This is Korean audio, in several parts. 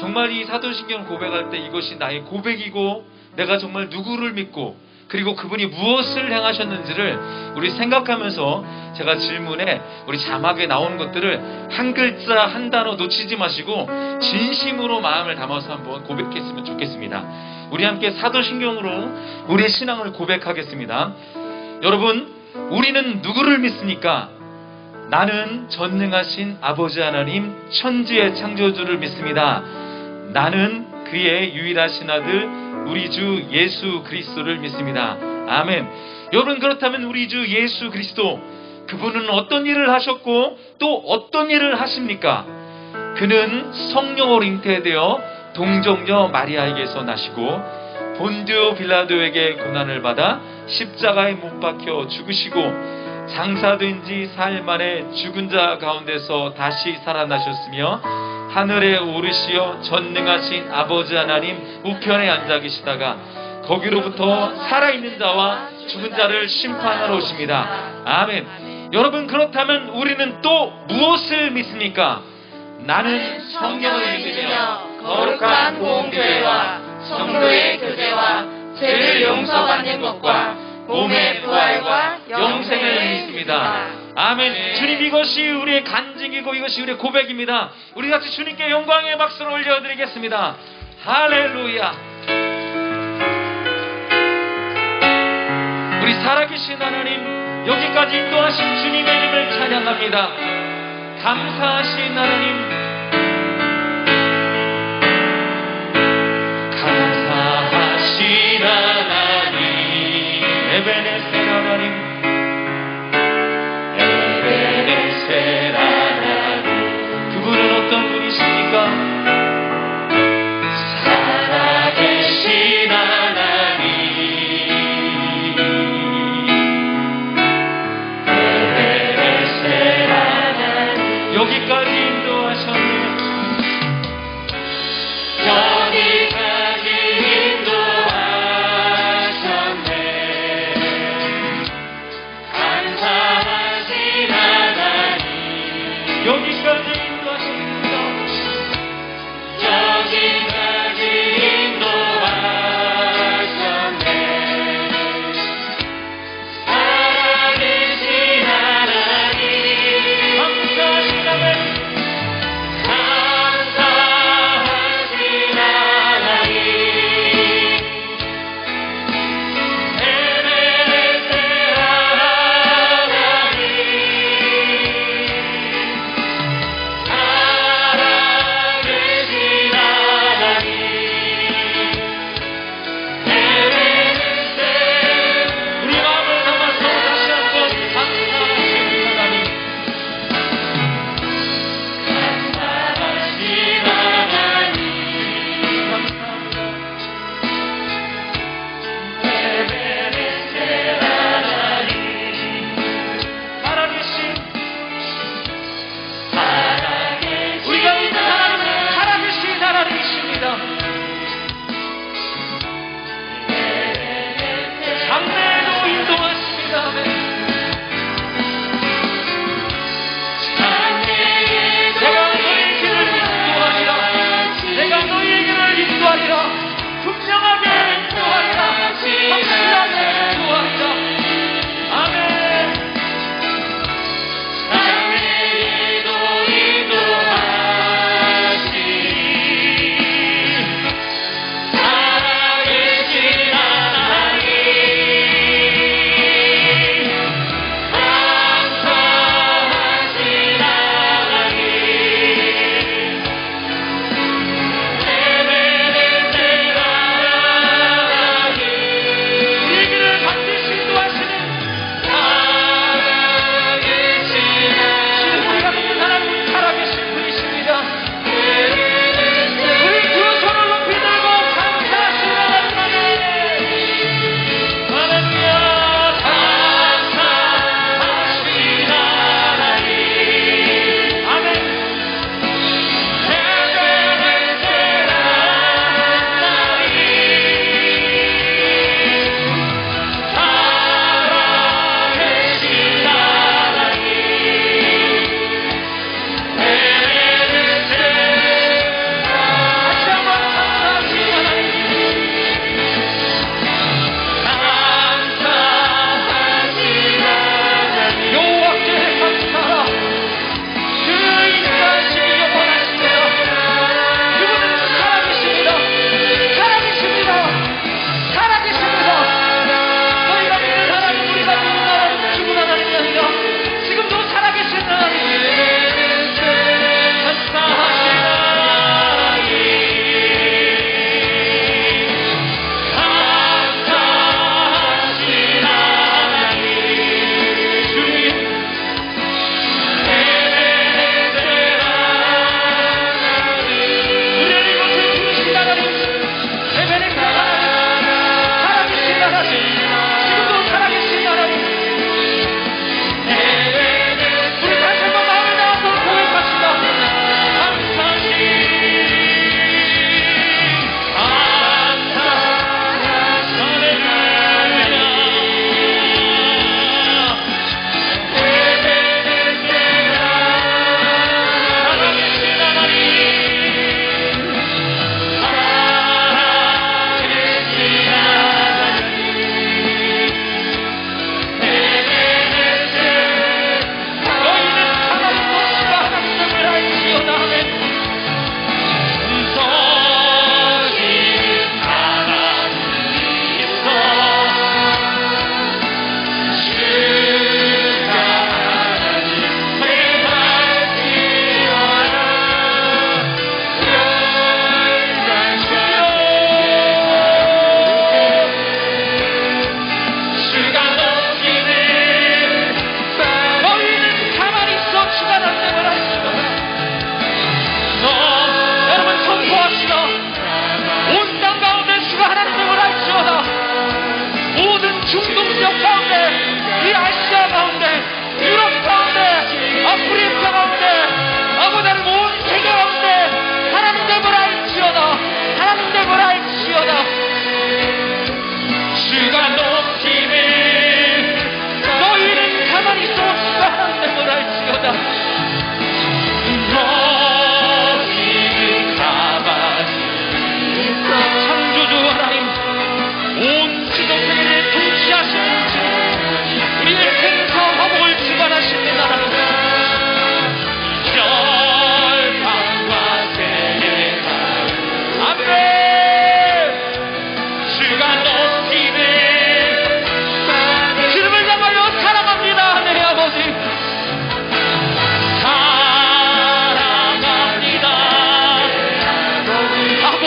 정말 이 사도신경을 고백할 때 이것이 나의 고백이고 내가 정말 누구를 믿고 그리고 그분이 무엇을 행하셨는지를 우리 생각하면서 제가 질문에 우리 자막에 나오는 것들을 한 글자 한 단어 놓치지 마시고 진심으로 마음을 담아서 한번 고백했으면 좋겠습니다. 우리 함께 사도신경으로 우리의 신앙을 고백하겠습니다. 여러분, 우리는 누구를 믿습니까? 나는 전능하신 아버지 하나님 천지의 창조주를 믿습니다. 나는 그의 유일하신 아들 우리 주 예수 그리스도를 믿습니다. 아멘. 여러분, 그렇다면 우리 주 예수 그리스도, 그분은 어떤 일을 하셨고 또 어떤 일을 하십니까? 그는 성령으로 잉태되어 동정녀 마리아에게서 나시고 본디오 빌라도에게 고난을 받아 십자가에 못 박혀 죽으시고 장사된 지 4일 만에 죽은 자 가운데서 다시 살아나셨으며 하늘에 오르시어 전능하신 아버지 하나님 우편에 앉아 계시다가 거기로부터 살아있는 자와 죽은 자를 심판하러 오십니다. 아멘. 여러분, 그렇다면 우리는 또 무엇을 믿습니까? 나는 성령을 믿으며 거룩한 보험교회와 성도의 교제와 죄를 용서받는 것과 몸의 부활과 영생을 믿습니다. 아멘. 주님, 이것이 우리의 간증이고 이것이 우리의 고백입니다. 우리 같이 주님께 영광의 박수를 올려드리겠습니다. 할렐루야. 우리 살아계신 하나님, 여기까지 인도하신 주님의 이름을 찬양합니다. 감사하신 하나님, 감사하신 하나님, 에베네셀 하나님, 에베네셀 하나님. 그분은 어떤 분이십니까? 살아계신 하나님, 에베네셀 하나님. 여기까지 인도하셨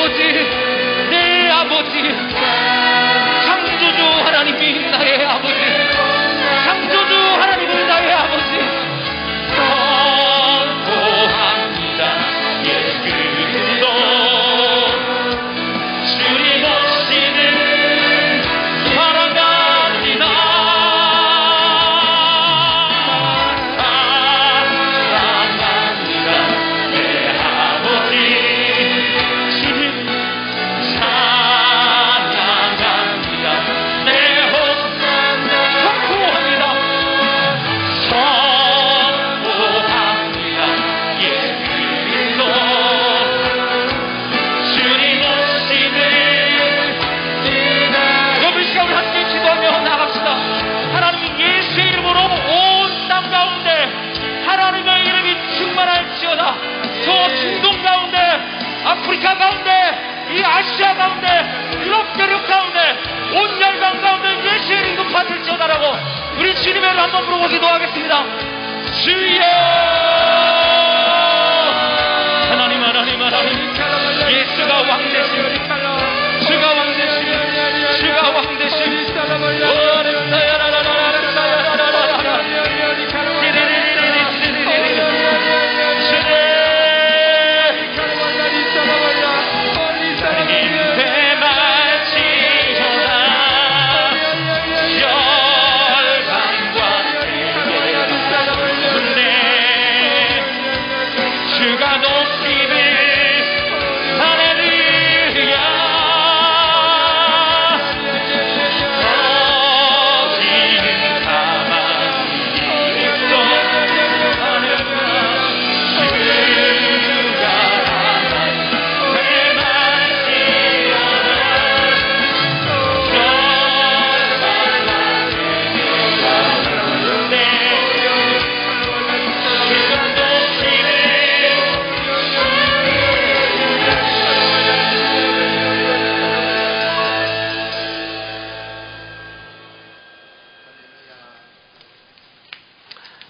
아버지, 내 아버지, 창조주 하나님이 나의 아버지, 창조주 하나님이 나의 아버지. 선포합니다. 예수 그리스도 주님 오시는 사랑합니다. 사랑합니다. 내 아버지 주님 사랑합니다. 내 선포합니다. 선포합니다. 예수 그리스도 주님 오시는 여러분, 이 시간 우리 함께 기도하며 나갑시다. 하나님이 예수의 이름으로 온 땅 가운데 하나님의 이름이 충만할지어다. 저 중동 가운데, 아프리카 가운데, 이 아시아 가운데, 유럽 대륙 가운데, 온 열방 가운데 예수의 이름이 높아질지어다라고 우리 주님의 이름을 한번 부르고 기도하겠습니다. 주여, 하나님, 하나님, 하나님, 예수가 왕 되심, 주가 왕 되심, 주가 왕 되심. 주가 높이는 할렐루야. 거기는 가만히 있어. 할렐루야. 주가 내 말지어라.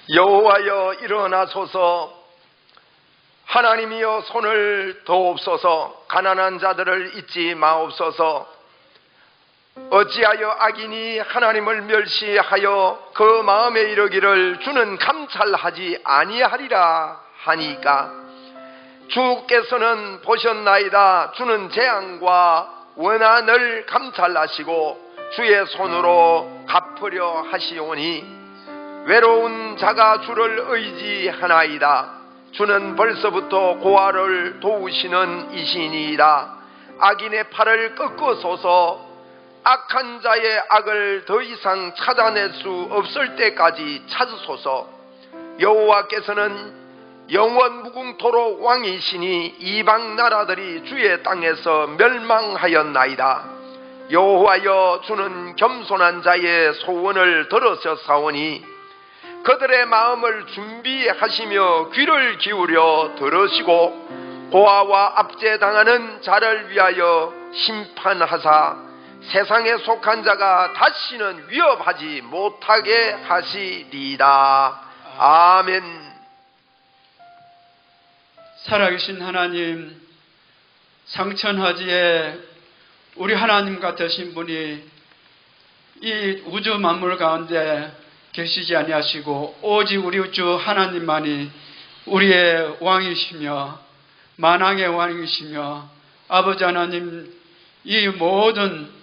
여호와여 일어나소서. 하나님이여 손을 도옵소서. 가난한 자들을 잊지 마옵소서. 어찌하여 악인이 하나님을 멸시하여 그 마음에 이르기를 주는 감찰하지 아니하리라 하니까. 주께서는 보셨나이다. 주는 재앙과 원한을 감찰하시고 주의 손으로 갚으려 하시오니 외로운 자가 주를 의지하나이다. 주는 벌써부터 고아를 도우시는 이신이다. 악인의 팔을 꺾으소서. 악한 자의 악을 더 이상 찾아낼 수 없을 때까지 찾으소서. 여호와께서는 영원 무궁토록 왕이시니 이방 나라들이 주의 땅에서 멸망하였나이다. 여호와여 주는 겸손한 자의 소원을 들으셨사오니 그들의 마음을 준비하시며 귀를 기울여 들으시고 고아와 압제당하는 자를 위하여 심판하사 세상에 속한 자가 다시는 위협하지 못하게 하시리이다. 아멘. 살아계신 하나님, 상천하지에 우리 하나님과 되신 분이 이 우주 만물 가운데 계시지 아니하시고 오직 우리 주 하나님만이 우리의 왕이시며 만왕의 왕이시며 아버지 하나님, 이 모든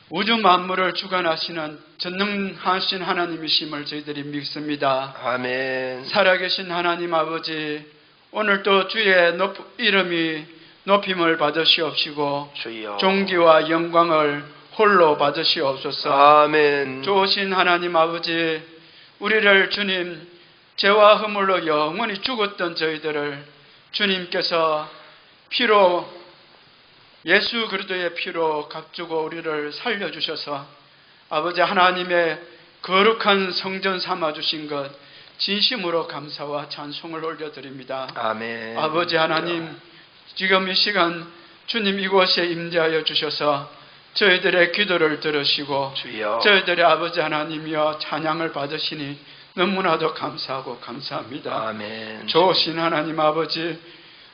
우주 만물을 주관하시는 전능하신 하나님이심을 저희들이 믿습니다. 아멘. 살아계신 하나님 아버지, 오늘도 주의 이름이 높임을 받으시옵시고 주여. 존귀와 영광을 홀로 받으시옵소서. 아멘. 좋으신 하나님 아버지, 우리를 주님 죄와 허물로 영원히 죽었던 저희들을 주님께서 피로, 예수 그리스도의 피로 값주고 우리를 살려주셔서 아버지 하나님의 거룩한 성전 삼아주신 것 진심으로 감사와 찬송을 올려드립니다. 아멘. 아버지 하나님, 지금 이 시간 주님 이곳에 임재하여 주셔서 저희들의 기도를 들으시고 주여. 저희들의 아버지 하나님이여 찬양을 받으시니 너무나도 감사하고 감사합니다. 아멘. 좋으신 하나님 아버지,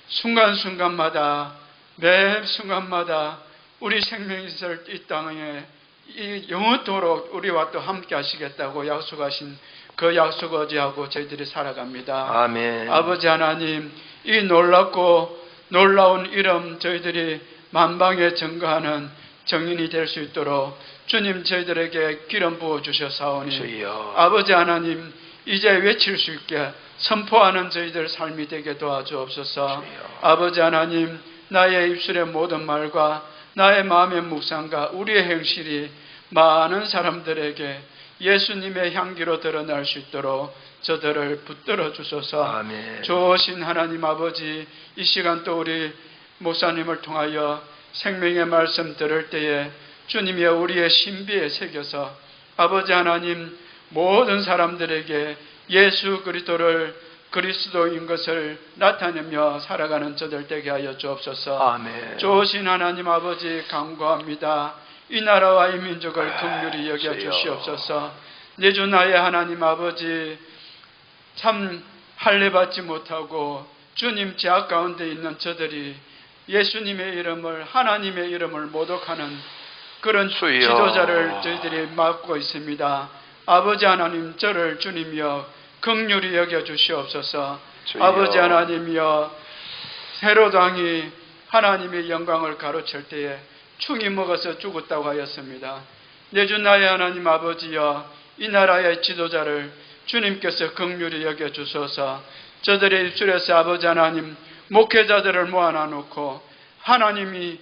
순간순간마다 매 순간마다 우리 생명이 있을 이 땅에 이 영원토록 우리와 또 함께 하시겠다고 약속하신 그 약속 의지하고 저희들이 살아갑니다. 아멘. 아버지 하나님, 이 놀랍고 놀라운 이름 저희들이 만방에 증거하는 정인이 될 수 있도록 주님 저희들에게 기름 부어 주셔사오니 주여. 아버지 하나님, 이제 외칠 수 있게 선포하는 저희들 삶이 되게 도와주옵소서. 주여. 아버지 하나님, 나의 입술의 모든 말과 나의 마음의 묵상과 우리의 행실이 많은 사람들에게 예수님의 향기로 드러날 수 있도록 저들을 붙들어 주소서. 아멘. 좋으신 하나님 아버지, 이 시간 또 우리 목사님을 통하여 생명의 말씀 들을 때에 주님이 우리의 신비에 새겨서 아버지 하나님, 모든 사람들에게 예수 그리스도를 그리스도인 것을 나타내며 살아가는 저들 되게 하여 주옵소서. 아멘. 좋으신 하나님 아버지, 간구합니다. 이 나라와 이 민족을 긍휼히 여겨 주여. 주시옵소서. 내 주 나의 하나님 아버지, 참 할례받지 못하고 주님 제약 가운데 있는 저들이 예수님의 이름을, 하나님의 이름을 모독하는 그런 주여. 지도자를 저희들이 맡고 있습니다. 아버지 하나님, 저를 주님이여 긍휼히 여겨 주시옵소서. 주여. 아버지 하나님이여, 헤롯 왕이 하나님의 영광을 가로챌 때에 충이 먹어서 죽었다고 하였습니다. 내 주 나의 하나님 아버지여, 이 나라의 지도자를 주님께서 긍휼히 여겨 주소서. 저들의 입술에서 아버지 하나님, 목회자들을 모아놔 놓고 하나님이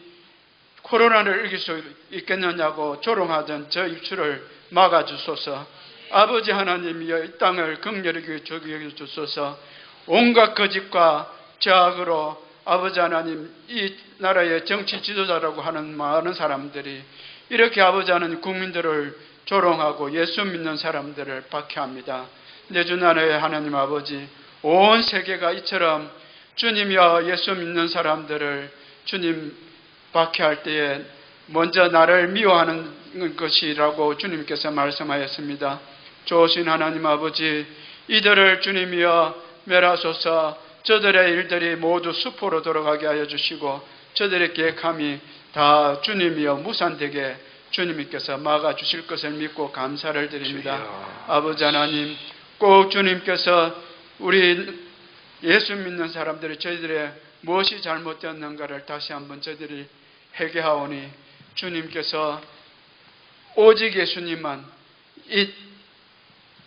코로나를 이길 수 있겠느냐고 조롱하던 저 입술을 막아주소서. 아버지 하나님이여, 이 땅을 긍휼히 여겨 주소서. 온갖 거짓과 죄악으로 아버지 하나님, 이 나라의 정치 지도자라고 하는 많은 사람들이 이렇게 아버지 하나님 국민들을 조롱하고 예수 믿는 사람들을 박해합니다. 내 주 나라의 하나님 아버지, 온 세계가 이처럼 주님이여 예수 믿는 사람들을 주님 박해할 때에 먼저 나를 미워하는 것이라고 주님께서 말씀하였습니다. 좋으신 하나님 아버지, 이들을 주님이여 멸하소서. 저들의 일들이 모두 수포로 돌아가게 하여 주시고 저들의 계획함이 다 주님이여 무산되게 주님께서 막아주실 것을 믿고 감사를 드립니다. 주여. 아버지 하나님, 꼭 주님께서 우리 예수 믿는 사람들이 저희들의 무엇이 잘못되었는가를 다시 한번 저희들이 회개하오니 주님께서 오직 예수님만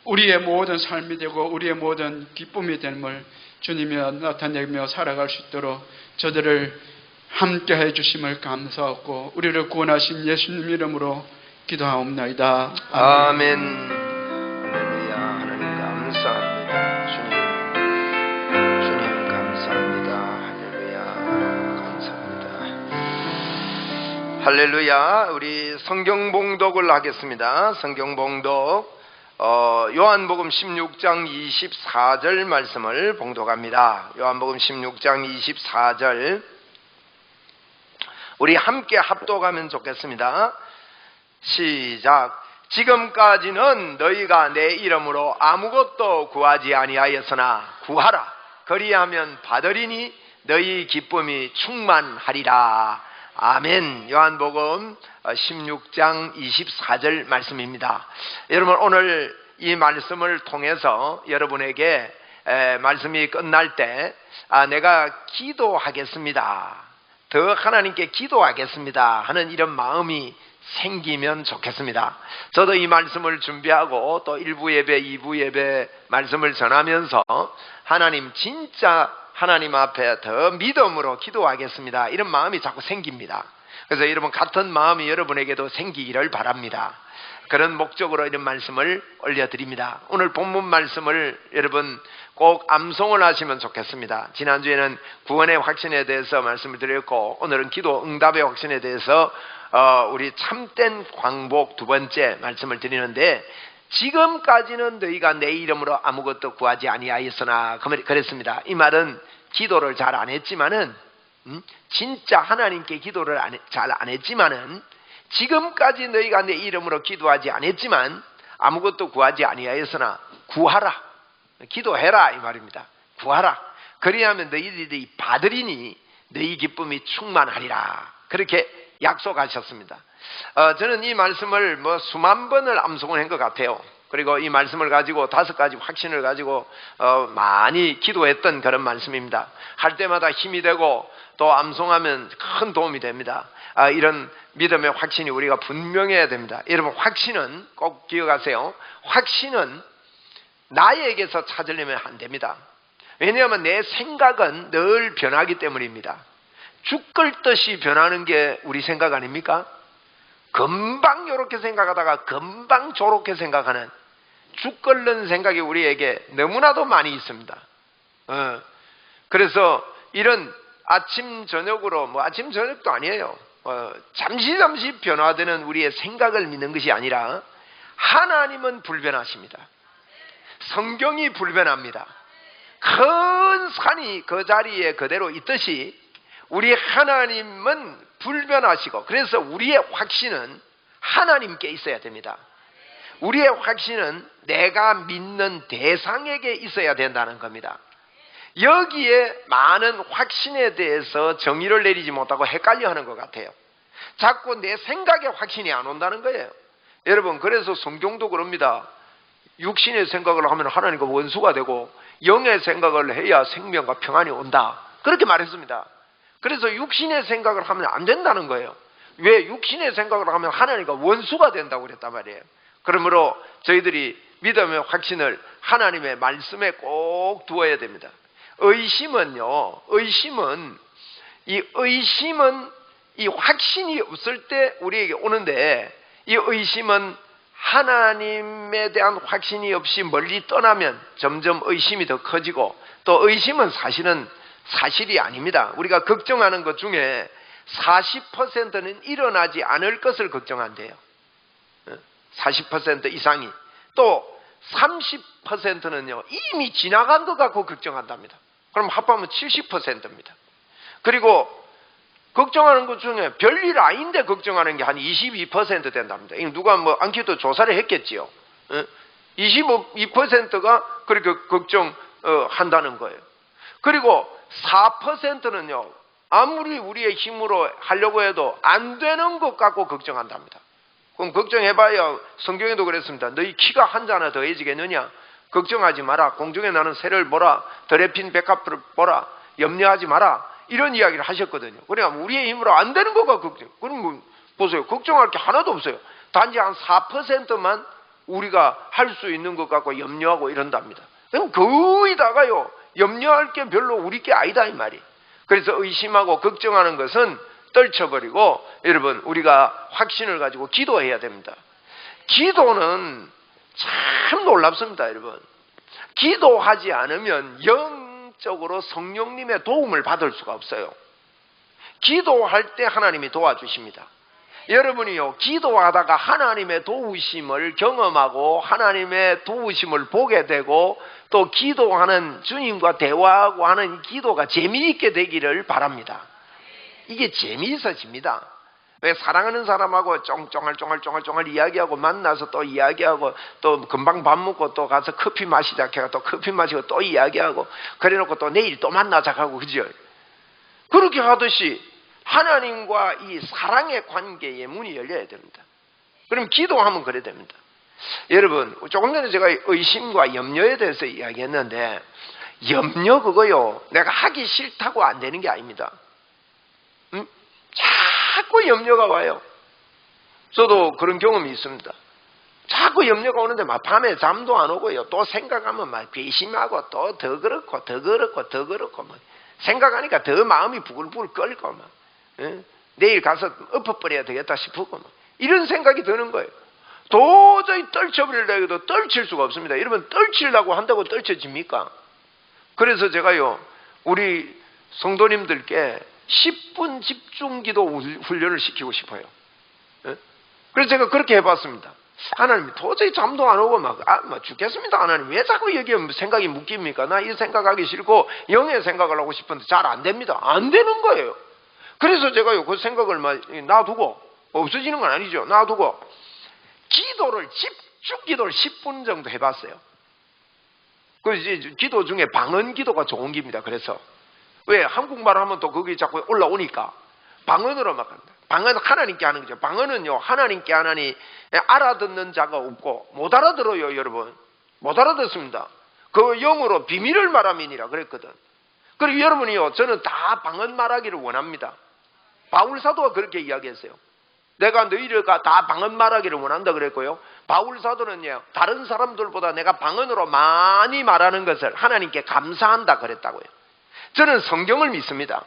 우리의 모든 삶이 되고 우리의 모든 기쁨이 됨을 주님이 나타내며 살아갈 수 있도록 저들을 함께 해주심을 감사하고 우리를 구원하신 예수님 이름으로 기도하옵나이다. 아멘. 할렐루야. 하나님 감사합니다. 주님 감사합니다. 할렐루야. 감사합니다. 할렐루야. 우리 성경 봉독을 하겠습니다. 성경 봉독. 요한복음 16장 24절 말씀을 봉독합니다. 요한복음 16장 24절. 우리 함께 합독하면 좋겠습니다. 시작. 지금까지는 너희가 내 이름으로 아무것도 구하지 아니하였으나 구하라. 그리하면 받으리니 너희 기쁨이 충만하리라. 아멘. 요한복음 16장 24절 말씀입니다. 여러분, 오늘 이 말씀을 통해서 여러분에게 말씀이 끝날 때 내가 기도하겠습니다, 더 하나님께 기도하겠습니다 하는 이런 마음이 생기면 좋겠습니다. 저도 이 말씀을 준비하고 또 1부 예배, 2부 예배 말씀을 전하면서 하나님, 진짜 하나님 앞에 더 믿음으로 기도하겠습니다, 이런 마음이 자꾸 생깁니다. 그래서 여러분, 같은 마음이 여러분에게도 생기기를 바랍니다. 그런 목적으로 이런 말씀을 올려드립니다. 오늘 본문 말씀을 여러분 꼭 암송을 하시면 좋겠습니다. 지난주에는 구원의 확신에 대해서 말씀을 드렸고, 오늘은 기도 응답의 확신에 대해서 우리 참된 광복 두 번째 말씀을 드리는데, 지금까지는 너희가 내 이름으로 아무것도 구하지 아니하였으나 그랬습니다. 이 말은 기도를 잘 안 했지만은, 진짜 하나님께 기도를 잘 안 했지만은, 지금까지 너희가 내 이름으로 기도하지 않았지만 아무것도 구하지 아니하였으나 구하라, 기도해라 이 말입니다. 구하라. 그리하면 너희들이 받으리니 너희 기쁨이 충만하리라. 그렇게 약속하셨습니다. 저는 이 말씀을 수만 번을 암송을 한 것 같아요. 그리고 이 말씀을 가지고 5가지 확신을 가지고 많이 기도했던 그런 말씀입니다. 할 때마다 힘이 되고 또 암송하면 큰 도움이 됩니다. 이런 믿음의 확신이 우리가 분명해야 됩니다. 여러분, 확신은 꼭 기억하세요. 확신은 나에게서 찾으려면 안 됩니다. 왜냐하면 내 생각은 늘 변하기 때문입니다. 죽 끓듯이 변하는 게 우리 생각 아닙니까? 금방 이렇게 생각하다가 금방 저렇게 생각하는 죽 끓는 생각이 우리에게 너무나도 많이 있습니다. 그래서 이런 아침 저녁으로, 아침 저녁도 아니에요. 잠시 변화되는 우리의 생각을 믿는 것이 아니라 하나님은 불변하십니다. 성경이 불변합니다. 큰 산이 그 자리에 그대로 있듯이 우리 하나님은 불변하시고, 그래서 우리의 확신은 하나님께 있어야 됩니다. 우리의 확신은 내가 믿는 대상에게 있어야 된다는 겁니다. 여기에 많은 확신에 대해서 정의를 내리지 못하고 헷갈려 하는 것 같아요. 자꾸 내 생각에 확신이 안 온다는 거예요. 여러분, 그래서 성경도 그럽니다. 육신의 생각을 하면 하나님과 원수가 되고 영의 생각을 해야 생명과 평안이 온다. 그렇게 말했습니다. 그래서 육신의 생각을 하면 안 된다는 거예요. 왜? 육신의 생각을 하면 하나님과 원수가 된다고 그랬단 말이에요. 그러므로 저희들이 믿음의 확신을 하나님의 말씀에 꼭 두어야 됩니다. 의심은요, 의심은 이 확신이 없을 때 우리에게 오는데, 이 의심은 하나님에 대한 확신이 없이 멀리 떠나면 점점 의심이 더 커지고, 또 의심은 사실은 사실이 아닙니다. 우리가 걱정하는 것 중에 40%는 일어나지 않을 것을 걱정한대요. 40% 이상이. 또 30%는요 이미 지나간 것 갖고 걱정한답니다. 그럼 합하면 70%입니다. 그리고 걱정하는 것 중에 별일 아닌데 걱정하는 게 한 22% 된답니다. 누가 안키도 조사를 했겠지요. 22%가 그렇게 걱정한다는 거예요. 그리고 4%는요 아무리 우리의 힘으로 하려고 해도 안 되는 것 갖고 걱정한답니다. 그럼 걱정해봐야, 성경에도 그랬습니다. 너희 키가 한 자나 더해지겠느냐? 걱정하지 마라. 공중에 나는 새를 보라. 들에 핀 백합들을 보라. 염려하지 마라. 이런 이야기를 하셨거든요. 그러니까 우리의 힘으로 안 되는 거가 걱정. 그럼 보세요. 걱정할 게 하나도 없어요. 단지 한 4%만 우리가 할 수 있는 것 갖고 염려하고 이런답니다. 그럼 거의 다가요 염려할 게 별로 우리 게 아니다 이 말이. 그래서 의심하고 걱정하는 것은 떨쳐버리고, 여러분, 우리가 확신을 가지고 기도해야 됩니다. 기도는 참 놀랍습니다, 여러분. 기도하지 않으면 영적으로 성령님의 도움을 받을 수가 없어요. 기도할 때 하나님이 도와주십니다. 여러분이요, 기도하다가 하나님의 도우심을 경험하고 하나님의 도우심을 보게 되고, 또 기도하는 주님과 대화하고 하는 기도가 재미있게 되기를 바랍니다. 이게 재미있어집니다. 왜? 사랑하는 사람하고 쫑쫑할 이야기하고 만나서 또 이야기하고 또 금방 밥 먹고 또 가서 커피 마시자 해가 또 커피 마시고 또 이야기하고 그래놓고 또 내일 또 만나자 하고, 그죠? 그렇게 하듯이 하나님과 이 사랑의 관계의 문이 열려야 됩니다. 그럼 기도하면 그래 됩니다. 여러분, 조금 전에 제가 의심과 염려에 대해서 이야기했는데, 염려 그거요 내가 하기 싫다고 안 되는 게 아닙니다. 자꾸 염려가 와요. 저도 그런 경험이 있습니다. 자꾸 염려가 오는데 막 밤에 잠도 안 오고요. 또 생각하면 막 괘씸하고 또 더 그렇고 막 생각하니까 더 마음이 부글부글 끓고 막 내일 가서 엎어버려야 되겠다 싶고 막 이런 생각이 드는 거예요. 도저히 떨쳐버리려고 해도 떨칠 수가 없습니다. 여러분, 떨치려고 한다고 떨쳐집니까? 그래서 제가요 우리 성도님들께 10분 집중기도 훈련을 시키고 싶어요. 그래서 제가 그렇게 해봤습니다. 하나님, 도저히 잠도 안 오고 막 죽겠습니다. 하나님, 왜 자꾸 여기에 생각이 묶입니까? 나 이 생각하기 싫고 영의 생각을 하고 싶은데 잘 안 됩니다. 안 되는 거예요. 그래서 제가요 그 생각을 놔두고, 없어지는 건 아니죠. 놔두고 집중 기도를 10분 정도 해봤어요. 그 기도 중에 방언 기도가 좋은 기입니다. 그래서 왜? 한국말 하면 또 거기 자꾸 올라오니까. 방언으로 막 한다. 방언은 하나님께 하는 거죠. 방언은요, 하나님께 하나니 알아듣는 자가 없고, 못 알아들어요, 여러분. 못 알아듣습니다. 그 영으로 비밀을 말함이니라 그랬거든. 그리고 여러분이요, 저는 다 방언 말하기를 원합니다. 바울 사도가 그렇게 이야기했어요. 내가 너희들과 다 방언 말하기를 원한다 그랬고요. 바울 사도는요, 다른 사람들보다 내가 방언으로 많이 말하는 것을 하나님께 감사한다 그랬다고요. 저는 성경을 믿습니다.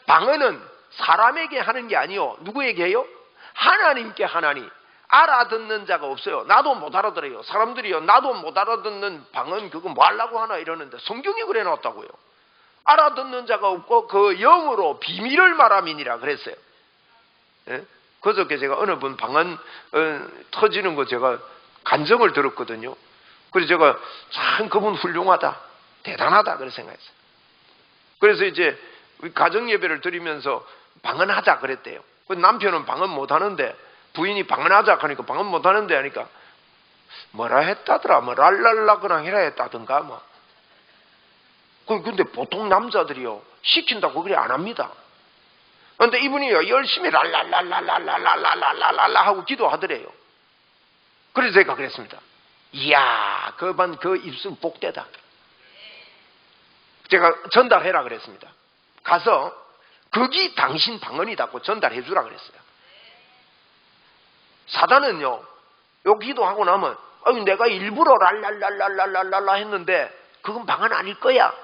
방언은 사람에게 하는 게 아니요. 누구에게 해요? 하나님께 하나니. 알아듣는 자가 없어요. 나도 못 알아들어요. 사람들이요, 나도 못 알아듣는 방언 그거 뭐 하려고 하나 이러는데 성경이 그래 놨다고요. 알아듣는 자가 없고 그 영으로 비밀을 말함이니라 그랬어요. 예? 그저께 제가 어느 분 방언 터지는 거 제가 간증을 들었거든요. 그래서 제가 참 그분 훌륭하다, 대단하다 그렇게 생각했어요. 그래서 이제 가정 예배를 드리면서 방언하자 그랬대요. 남편은 방언 못하는데 부인이 방언하자 하니까 방언 못하는데 하니까 뭐라 했다더라, 뭐 랄랄라 그랑 해라 했다든가 뭐. 근데 보통 남자들이요 시킨다고 그래 안 합니다. 그런데 이분이요 열심히 랄랄랄랄랄랄랄랄랄라 하고 기도하더래요. 그래서 제가 그랬습니다. 이야, 그 입술 복되다. 제가 전달해라 그랬습니다. 가서 거기 당신 방언이다고 전달해 주라 그랬어요. 사단은요, 요 기도하고 나면 내가 일부러 랄랄랄랄랄랄라 했는데 그건 방언 아닐 거야.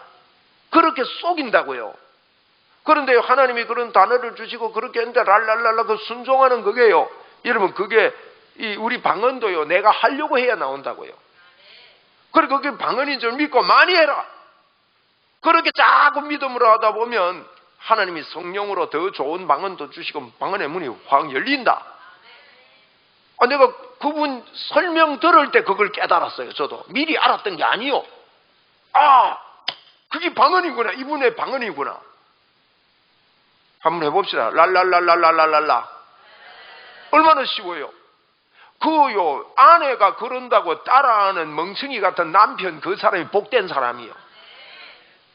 그렇게 속인다고요. 그런데 하나님이 그런 단어를 주시고 그렇게 했는데 랄랄랄라 그 순종하는 그게요. 여러분 그게 우리 방언도요 내가 하려고 해야 나온다고요. 그리고 그게 방언인 줄 믿고 많이 해라. 그렇게 자꾸 믿음으로 하다 보면 하나님이 성령으로 더 좋은 방언도 주시고 방언의 문이 확 열린다. 내가 그분 설명 들을 때 그걸 깨달았어요. 저도 미리 알았던 게 아니요. 그게 방언이구나. 이분의 방언이구나. 한번 해봅시다. 랄랄랄랄랄랄라. 얼마나 쉬워요. 그요 아내가 그런다고 따라하는 멍청이 같은 남편 그 사람이 복된 사람이요.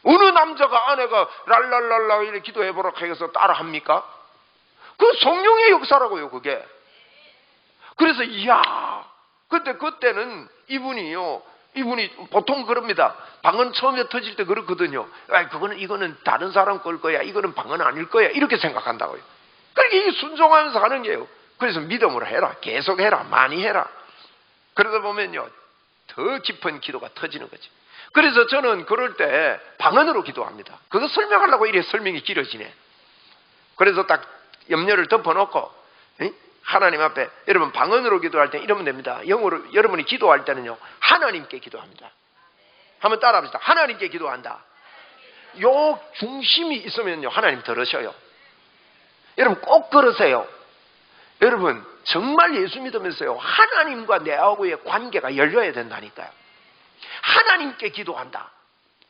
어느 남자가 아내가 랄랄랄라 이렇게 기도해보라 해서 따라합니까? 그 성령의 역사라고요 그게. 그래서 이야, 그때는 이분이 보통 그럽니다. 방언 처음에 터질 때 그렇거든요. 이거는 다른 사람 걸 거야. 이거는 방언 아닐 거야. 이렇게 생각한다고요. 그러니까 이게 순종하면서 하는 게요. 그래서 믿음으로 해라. 계속 해라. 많이 해라. 그러다 보면요, 더 깊은 기도가 터지는 거지. 그래서 저는 그럴 때 방언으로 기도합니다. 그거 설명하려고 이래 설명이 길어지네. 그래서 딱 염려를 덮어놓고 하나님 앞에 여러분 방언으로 기도할 때 이러면 됩니다. 영어로 여러분이 기도할 때는요 하나님께 기도합니다. 한번 따라합시다. 하나님께 기도한다. 요 중심이 있으면요 하나님 들으셔요. 여러분 꼭 그러세요. 여러분 정말 예수 믿으면서요 하나님과 내하고의 관계가 열려야 된다니까요. 하나님께 기도한다.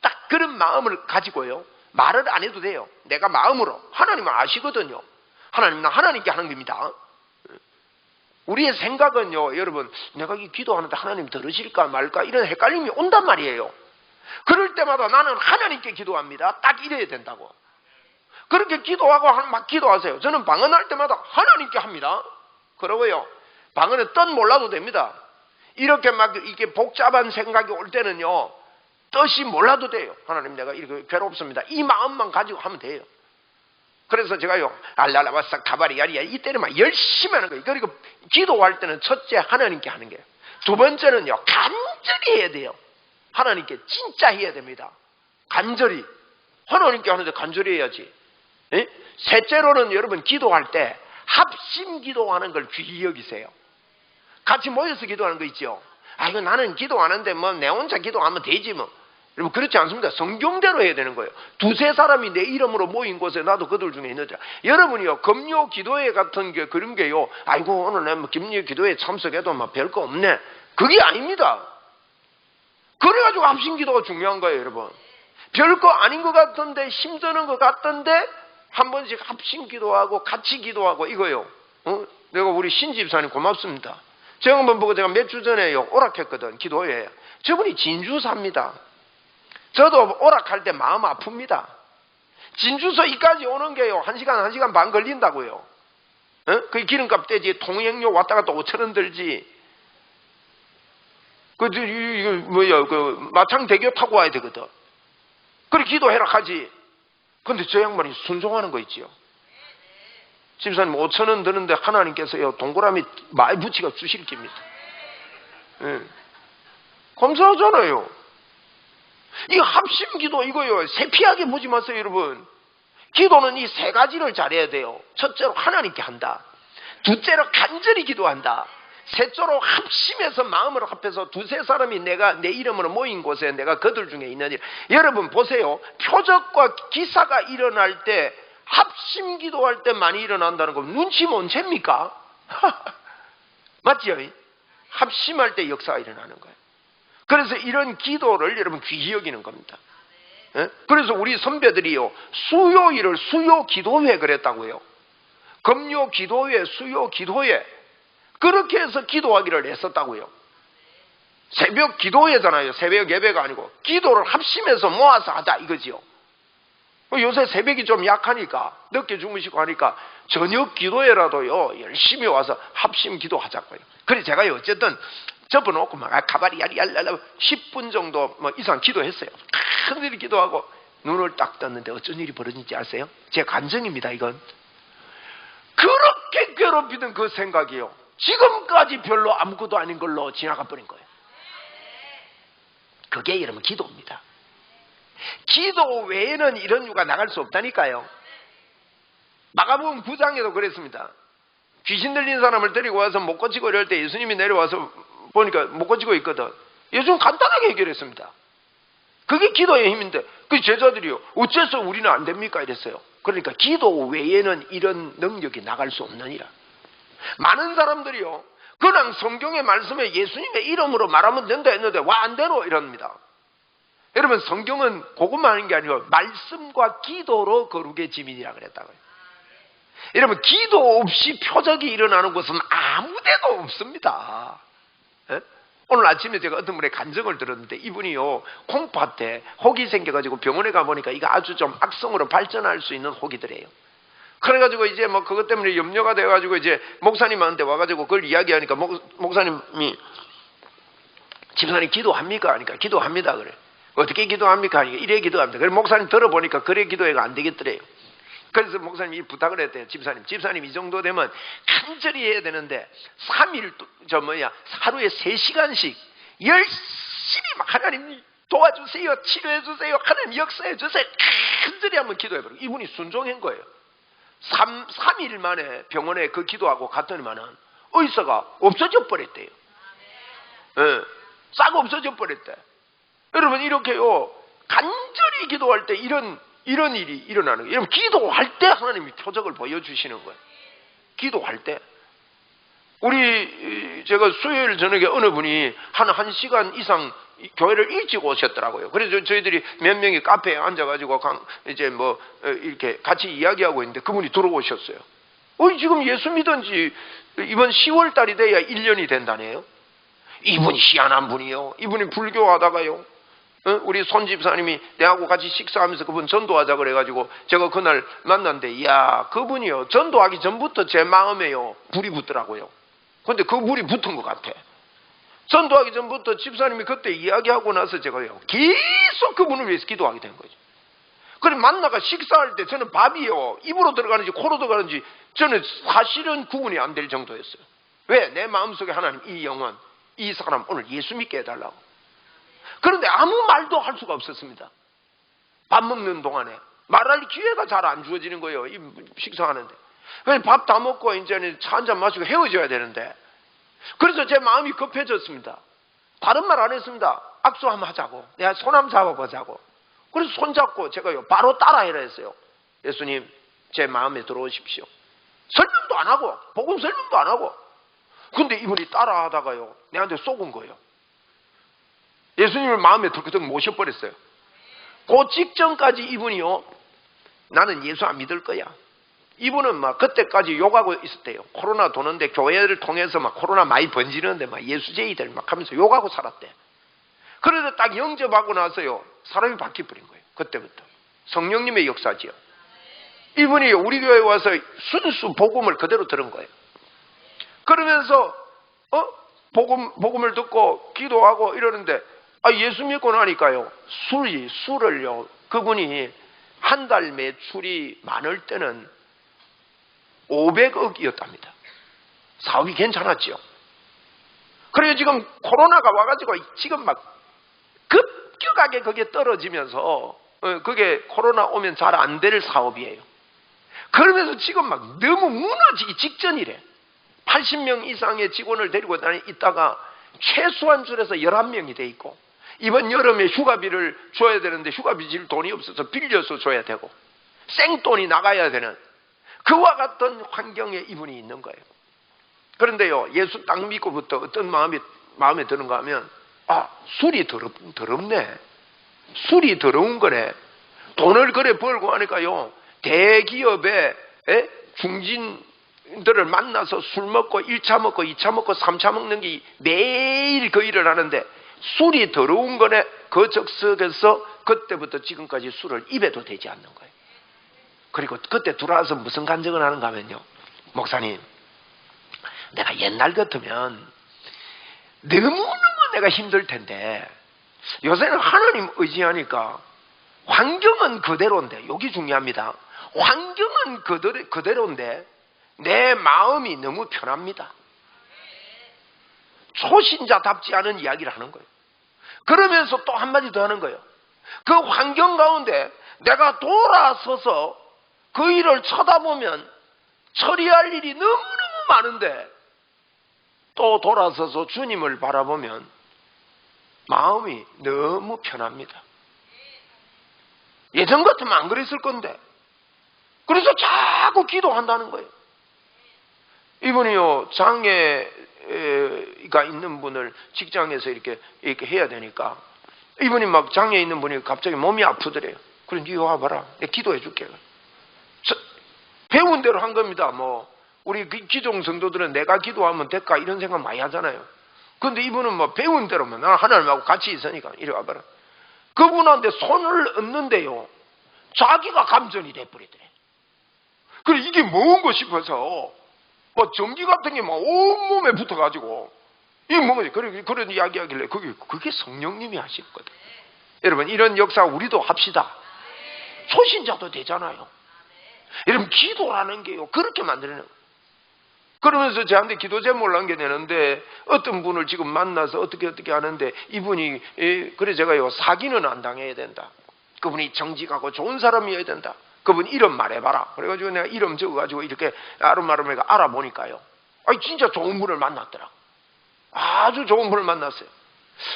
딱 그런 마음을 가지고요 말을 안 해도 돼요. 내가 마음으로. 하나님은 아시거든요. 하나님 나 하나님께 하는 겁니다. 우리의 생각은요 여러분 내가 이 기도하는데 하나님 들으실까 말까 이런 헷갈림이 온단 말이에요. 그럴 때마다 나는 하나님께 기도합니다. 딱 이래야 된다고. 그렇게 기도하고 막 기도하세요. 저는 방언할 때마다 하나님께 합니다. 그러고요 방언은 뜻 몰라도 됩니다. 이렇게 막 이게 복잡한 생각이 올 때는요 뜻이 몰라도 돼요. 하나님 내가 이렇게 괴롭습니다. 이 마음만 가지고 하면 돼요. 그래서 제가요 알랄라바싹 가바리야리야 이때는 막 열심히 하는 거예요. 그리고 기도할 때는 첫째 하나님께 하는 거예요. 두 번째는요 간절히 해야 돼요. 하나님께 진짜 해야 됩니다. 간절히 하나님께 하는데 간절히 해야지. 셋째로는 여러분 기도할 때 합심 기도하는 걸 귀히 여기세요. 같이 모여서 기도하는 거 있죠. 이거 나는 기도하는데 뭐 내 혼자 기도하면 되지 뭐. 여러분 그렇지 않습니다. 성경대로 해야 되는 거예요. 두세 사람이 내 이름으로 모인 곳에 나도 그들 중에 있는데 여러분이요 금요 기도회 같은 게 그런 게요 오늘 내가 금요 기도회 참석해도 막 별거 없네 그게 아닙니다. 그래가지고 합심 기도가 중요한 거예요. 여러분 별거 아닌 것 같던데 힘드는 것 같던데 한 번씩 합심 기도하고 같이 기도하고 이거요. 내가 우리 신집사님 고맙습니다. 제가 한번 보고 제가 몇 주 전에요 오락했거든. 기도회. 저분이 진주사입니다. 저도 오락할 때 마음 아픕니다. 진주서 이까지 오는 게요 1시간 반 걸린다고요. 그 기름값 떼지. 통행료 왔다 갔다 5,000원 들지. 마창대교 타고 와야 되거든. 그래 기도해라 하지. 근데 저 양반이 순종하는 거 있지요. 집사님 5,000원 드는데 하나님께서요 동그라미 많이 붙이가 주실 겁니다. 감사하잖아요. 이 합심기도 이거요. 세피하게 보지 마세요 여러분. 기도는 이 세 가지를 잘해야 돼요. 첫째로 하나님께 한다. 둘째로 간절히 기도한다. 셋째로 합심해서 마음을 합해서 두세 사람이 내가 내 이름으로 모인 곳에 내가 그들 중에 있느니라. 여러분 보세요. 표적과 기사가 일어날 때 합심 기도할 때 많이 일어난다는 거 눈치 못 챕니까? 맞죠? 합심할 때 역사가 일어나는 거예요. 그래서 이런 기도를 여러분 귀히 여기는 겁니다. 그래서 우리 선배들이요 수요일을 수요 기도회 그랬다고요. 금요 기도회, 수요 기도회 그렇게 해서 기도하기를 했었다고요. 새벽 기도회잖아요. 새벽 예배가 아니고 기도를 합심해서 모아서 하자 이거지요. 요새 새벽이 좀 약하니까 늦게 주무시고 하니까 저녁 기도회라도요 열심히 와서 합심 기도하자고요. 그래 제가요 어쨌든 접어놓고 막 가발이 야리야리야리 10분 정도 뭐 이상 기도했어요. 큰일이 기도하고 눈을 딱 떴는데 어쩐 일이 벌어진지 아세요? 제 감정입니다 이건. 그렇게 괴롭히던 그 생각이요 지금까지 별로 아무것도 아닌 걸로 지나가 버린 거예요. 그게 여러분 기도입니다. 기도 외에는 이런 유가 나갈 수 없다니까요. 마가복음 9장에도 그랬습니다. 귀신 들린 사람을 데리고 와서 못 고치고 이럴 때 예수님이 내려와서 보니까 못 고치고 있거든. 예수는 간단하게 해결했습니다. 그게 기도의 힘인데 그 제자들이요 어째서 우리는 안 됩니까 이랬어요. 그러니까 기도 외에는 이런 능력이 나갈 수 없느니라. 많은 사람들이요 그냥 성경의 말씀에 예수님의 이름으로 말하면 된다 했는데 와 안 되노 이럽니다. 여러분 성경은 그것만 하는 게 아니고 말씀과 기도로 거룩의 지민이라 그랬다고요. 여러분 기도 없이 표적이 일어나는 곳은 아무 데도 없습니다. 에? 오늘 아침에 제가 어떤 분의 간증을 들었는데 이분이요 콩팥에 혹이 생겨가지고 병원에 가보니까 이거 아주 좀 악성으로 발전할 수 있는 혹이더래요. 그래가지고 이제 뭐 그것 때문에 염려가 돼가지고 이제 목사님한테 와가지고 그걸 이야기하니까 목사님이 집사님 기도합니까? 하니까 기도합니다 그래. 어떻게 기도합니까? 하니까 이래 기도합니다. 그래 목사님 들어보니까 그래 기도해가 안 되겠더래요. 그래서 목사님이 부탁을 했대요. 집사님 이 정도 되면 간절히 해야 되는데 3일 하루에 3시간씩 열심히 막 하나님 도와주세요. 치료해주세요. 하나님 역사해주세요. 간절히 한번 기도해버리고 이분이 순종한 거예요. 3일 만에 병원에 그 기도하고 갔더니만은 의사가 없어져 버렸대요. 예, 싹 없어져 버렸대. 여러분 이렇게요 간절히 기도할 때 이런 일이 일어나는 거예요. 여러분 기도할 때 하나님이 표적을 보여주시는 거예요. 기도할 때. 제가 수요일 저녁에 어느 분이 한 1시간 이상 교회를 일찍 오셨더라고요. 그래서 저희들이 몇 명이 카페에 앉아가지고 이제 뭐 이렇게 같이 이야기하고 있는데 그분이 들어오셨어요. 지금 예수 믿은 지 이번 10월 달이 돼야 1년이 된다네요. 이분이 희한한 분이요. 이분이 불교하다가요. 우리 손 집사님이 내하고 같이 식사하면서 그분 전도하자 그래가지고 제가 그날 만났는데 이야 그분이요 전도하기 전부터 제 마음에요 불이 붙더라고요. 근데 그 불이 붙은 것 같아. 전도하기 전부터 집사님이 그때 이야기하고 나서 제가요 계속 그분을 위해서 기도하게 된 거죠. 그래 만나가 식사할 때 저는 밥이요 입으로 들어가는지 코로 들어가는지 저는 사실은 구분이 안 될 정도였어요. 왜? 내 마음속에 하나님 이 영혼 이 사람 오늘 예수 믿게 해달라고. 그런데 아무 말도 할 수가 없었습니다. 밥 먹는 동안에 말할 기회가 잘 안 주어지는 거예요. 이 식사하는데. 그래서 밥 다 먹고 이제는 차 한잔 마시고 헤어져야 되는데 그래서 제 마음이 급해졌습니다. 다른 말 안 했습니다. 악수 한번 하자고. 내가 손 한번 잡아보자고. 그래서 손 잡고 제가요 바로 따라해라 했어요. 예수님 제 마음에 들어오십시오. 설명도 안 하고 복음 설명도 안 하고. 근데 이분이 따라하다가요 내한테 쏘은 거예요. 예수님을 마음에 덜컥 모셔버렸어요. 그 직전까지 이분이요 나는 예수 안 믿을 거야. 이분은 막 그때까지 욕하고 있었대요. 코로나 도는데 교회를 통해서 막 코로나 많이 번지는데 막 예수제이들 막 하면서 욕하고 살았대. 그래서 딱 영접하고 나서요 사람이 바뀌어버린 거예요. 그때부터 성령님의 역사지요. 이분이 우리 교회에 와서 순수 복음을 그대로 들은 거예요. 그러면서 복음을 듣고 기도하고 이러는데 예수 믿고 나니까요, 술을요, 그분이 한 달 매출이 많을 때는 500억이었답니다. 사업이 괜찮았죠. 그래서 지금 코로나가 와가지고 지금 막 급격하게 그게 떨어지면서 그게 코로나 오면 잘 안 될 사업이에요. 그러면서 지금 막 너무 무너지기 직전이래. 80명 이상의 직원을 데리고 있다가 최소한 줄에서 11명이 돼 있고, 이번 여름에 휴가비를 줘야 되는데 휴가비 줄 돈이 없어서 빌려서 줘야 되고, 생돈이 나가야 되는 그와 같은 환경에 이분이 있는 거예요. 그런데요, 예수 딱 믿고부터 어떤 마음에 드는가 하면, 술이 더럽네. 술이 더러운 거네. 돈을 그래 벌고 하니까요, 대기업의 중진들을 만나서 술 먹고 1차 먹고 2차 먹고 3차 먹는 게 매일 그 일을 하는데, 술이 더러운 거네. 그 적석에서 그때부터 지금까지 술을 입에도 대지 않는 거예요. 그리고 그때 들어와서 무슨 간증을 하는가 하면요, 목사님, 내가 옛날 같으면 너무너무 내가 힘들 텐데 요새는 하나님 의지하니까 환경은 그대로인데, 여기 중요합니다. 환경은 그대로인데 내 마음이 너무 편합니다. 초신자답지 않은 이야기를 하는 거예요. 그러면서 또 한마디 더 하는 거예요. 그 환경 가운데 내가 돌아서서 그 일을 쳐다보면 처리할 일이 너무너무 많은데, 또 돌아서서 주님을 바라보면 마음이 너무 편합니다. 예전 같으면 안 그랬을 건데, 그래서 자꾸 기도한다는 거예요. 이분이요, 장애가 있는 분을 직장에서 이렇게 해야 되니까, 이분이 막 장애 있는 분이 갑자기 몸이 아프더래요. 그래, 니 와봐라, 내가 기도해 줄게. 배운 대로 한 겁니다. 우리 기종 성도들은 내가 기도하면 될까 이런 생각 많이 하잖아요. 그런데 이분은 배운 대로만, 나는 하나님하고 같이 있으니까 이리 와봐라. 그분한테 손을 얹는데요, 자기가 감전이 돼버리더래. 그래, 이게 뭔가 싶어서 전기 같은 게 온몸에 붙어가지고 이게 뭔가, 그런 이야기하길래 그게 성령님이 하시거든. 여러분, 이런 역사 우리도 합시다. 초신자도 되잖아요. 여러분, 기도라는 게요, 그렇게 만드는 거예요. 그러면서 저한테 기도 제목을 남겨내는데, 어떤 분을 지금 만나서 어떻게 하는데, 이분이 그래 제가요, 사기는 안 당해야 된다. 그분이 정직하고 좋은 사람이어야 된다. 그분 이름 말해봐라. 그래가지고 내가 이름 적어가지고 이렇게 아름아름하게 알아보니까요, 진짜 좋은 분을 만났더라고. 아주 좋은 분을 만났어요.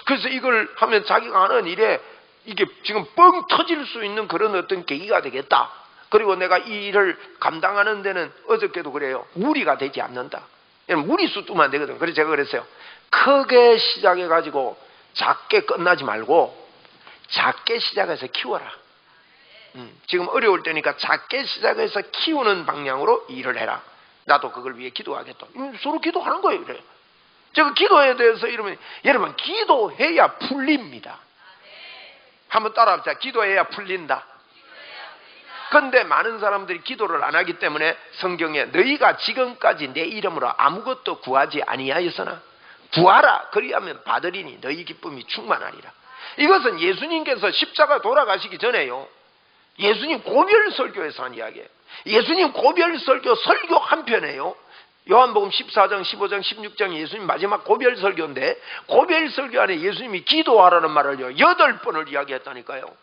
그래서 이걸 하면 자기가 하는 일에 이게 지금 뻥 터질 수 있는 그런 어떤 계기가 되겠다. 그리고 내가 이 일을 감당하는 데는 어저께도 그래요, 무리가 되지 않는다. 무리수 두면 안 되거든. 그래서 제가 그랬어요, 크게 시작해가지고 작게 끝나지 말고 작게 시작해서 키워라. 지금 어려울 때니까 작게 시작해서 키우는 방향으로 일을 해라. 나도 그걸 위해 기도하겠다. 서로 기도하는 거예요. 그래요. 제가 기도에 대해서 이러면, 여러분, 기도해야 풀립니다. 한번 따라합시다. 기도해야 풀린다. 그런데 많은 사람들이 기도를 안 하기 때문에 성경에 너희가 지금까지 내 이름으로 아무것도 구하지 아니하였으나 구하라, 그리하면 받으리니 너희 기쁨이 충만하리라. 이것은 예수님께서 십자가 돌아가시기 전에요, 예수님 고별 설교에서 한 이야기예요. 예수님 고별 설교 한 편에요, 요한복음 14장, 15장, 16장이 예수님 마지막 고별 설교인데, 고별 설교 안에 예수님이 기도하라는 말을요 8번을 이야기했다니까요.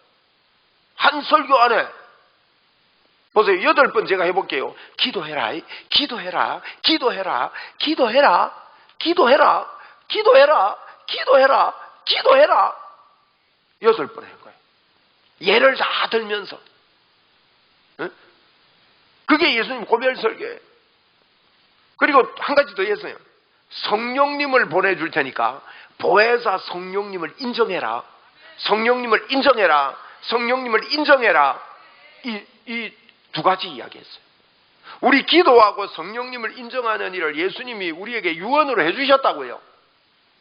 한 설교 안에 보세요. 8번 제가 해볼게요. 기도해라, 기도해라, 기도해라, 기도해라, 기도해라, 기도해라, 기도해라, 기도해라. 8번 한 거예요. 예를 다 들면서. 그게 예수님 고별 설교예요. 그리고 한 가지 더 했어요. 성령님을 보내줄 테니까 보혜사 성령님을 인정해라. 성령님을 인정해라. 성령님을 인정해라. 이 두 가지 이야기했어요. 우리 기도하고 성령님을 인정하는 일을 예수님이 우리에게 유언으로 해주셨다고요.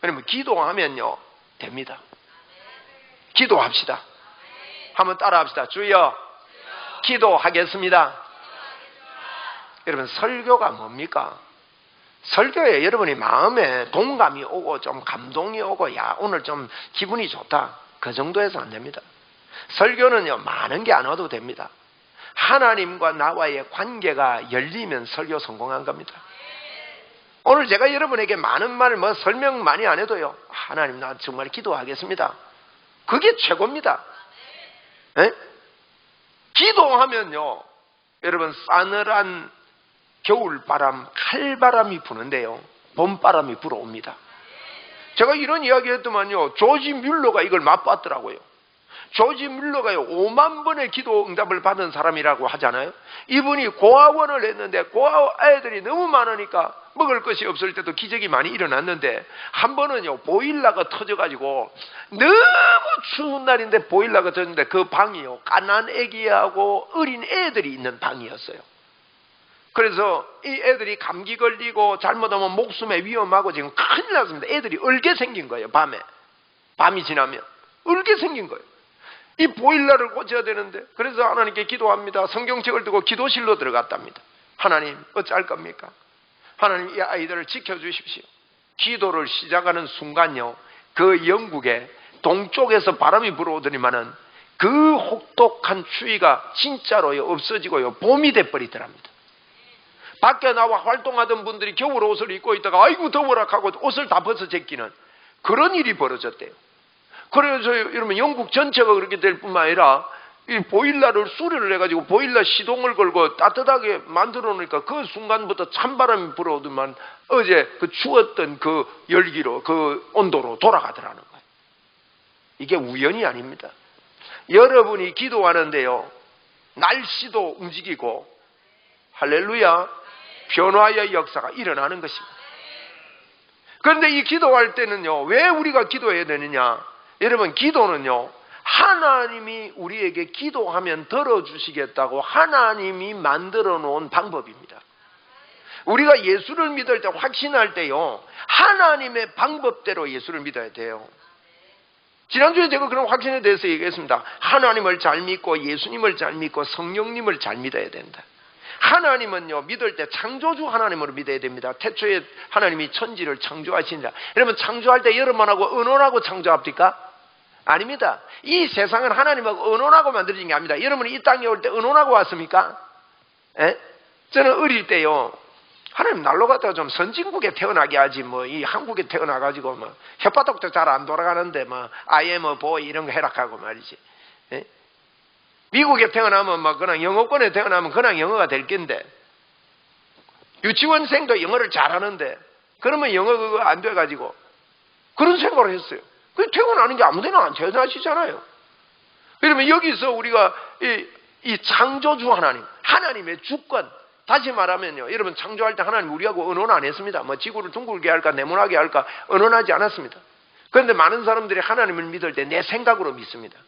그러면 기도하면요 됩니다. 기도합시다. 한번 따라합시다. 주여, 기도하겠습니다. 여러분, 설교가 뭡니까? 설교에 여러분이 마음에 동감이 오고 좀 감동이 오고, 야, 오늘 좀 기분이 좋다, 그 정도에서 안 됩니다. 설교는요, 많은 게 안 와도 됩니다. 하나님과 나와의 관계가 열리면 설교 성공한 겁니다. 오늘 제가 여러분에게 많은 말, 설명 많이 안 해도요, 하나님, 나 정말 기도하겠습니다, 그게 최고입니다. 에? 기도하면요, 여러분, 싸늘한 겨울바람, 칼바람이 부는데요, 봄바람이 불어옵니다. 제가 이런 이야기 했더만요, 조지 뮬러가 이걸 맛봤더라고요. 조지 뮬러가요, 5만 번의 기도 응답을 받은 사람이라고 하잖아요. 이분이 고아원을 했는데 고아애들이 너무 많으니까 먹을 것이 없을 때도 기적이 많이 일어났는데, 한 번은요, 보일러가 터져가지고 너무 추운 날인데 보일러가 터졌는데 그 방이요, 갓난 애기하고 어린 애들이 있는 방이었어요. 그래서 이 애들이 감기 걸리고 잘못하면 목숨에 위험하고 지금 큰일 났습니다. 애들이 얼게 생긴 거예요. 밤이 지나면 얼게 생긴 거예요. 이 보일러를 고쳐야 되는데, 그래서 하나님께 기도합니다. 성경책을 두고 기도실로 들어갔답니다. 하나님, 어찌할 겁니까? 하나님, 이 아이들을 지켜주십시오. 기도를 시작하는 순간요, 그 영국에 동쪽에서 바람이 불어오더니만은 그 혹독한 추위가 진짜로요, 없어지고요, 봄이 돼버리더랍니다. 밖에 나와 활동하던 분들이 겨울 옷을 입고 있다가 아이고 더워라 하고 옷을 다 벗어 제끼는 그런 일이 벌어졌대요. 그래서 여러분, 영국 전체가 그렇게 될 뿐만 아니라 이 보일러를 수리를 해가지고 보일러 시동을 걸고 따뜻하게 만들어 놓으니까 그 순간부터 찬바람이 불어오더만 어제 그 추웠던 그 열기로, 그 온도로 돌아가더라는 거예요. 이게 우연이 아닙니다. 여러분이 기도하는데요, 날씨도 움직이고, 할렐루야, 변화의 역사가 일어나는 것입니다. 그런데 이 기도할 때는요, 왜 우리가 기도해야 되느냐? 여러분, 기도는요, 하나님이 우리에게 기도하면 들어주시겠다고 하나님이 만들어 놓은 방법입니다. 우리가 예수를 믿을 때, 확신할 때요, 하나님의 방법대로 예수를 믿어야 돼요. 지난주에 제가 그런 확신에 대해서 얘기했습니다. 하나님을 잘 믿고 예수님을 잘 믿고 성령님을 잘 믿어야 된다. 하나님은요, 믿을 때 창조주 하나님으로 믿어야 됩니다. 태초에 하나님이 천지를 창조하시니라. 여러분, 창조할 때 여러분하고 의논하고 창조합니까? 아닙니다. 이 세상은 하나님하고 의논하고 만들어진 게 아닙니다. 여러분이 이 땅에 올 때 의논하고 왔습니까? 저는 어릴 때요, 하나님 날로 갔다가 좀 선진국에 태어나게 하지, 이 한국에 태어나가지고 혓바닥도 잘 안 돌아가는데 I am a boy 이런 거 해락하고 말이지. 미국에 태어나면 그냥 영어권에 태어나면 그냥 영어가 될 겐데, 유치원생도 영어를 잘하는데 그러면 영어 그거 안 돼가지고 그런 생각을 했어요. 그 태어나는 게 아무데나 안 태어나시잖아요. 그러면 여기서 우리가 이 창조주 하나님, 하나님의 주권, 다시 말하면요, 여러분, 창조할 때 하나님 우리하고 의논 안 했습니다. 지구를 둥글게 할까 네모나게 할까 의논하지 않았습니다. 그런데 많은 사람들이 하나님을 믿을 때 내 생각으로 믿습니다.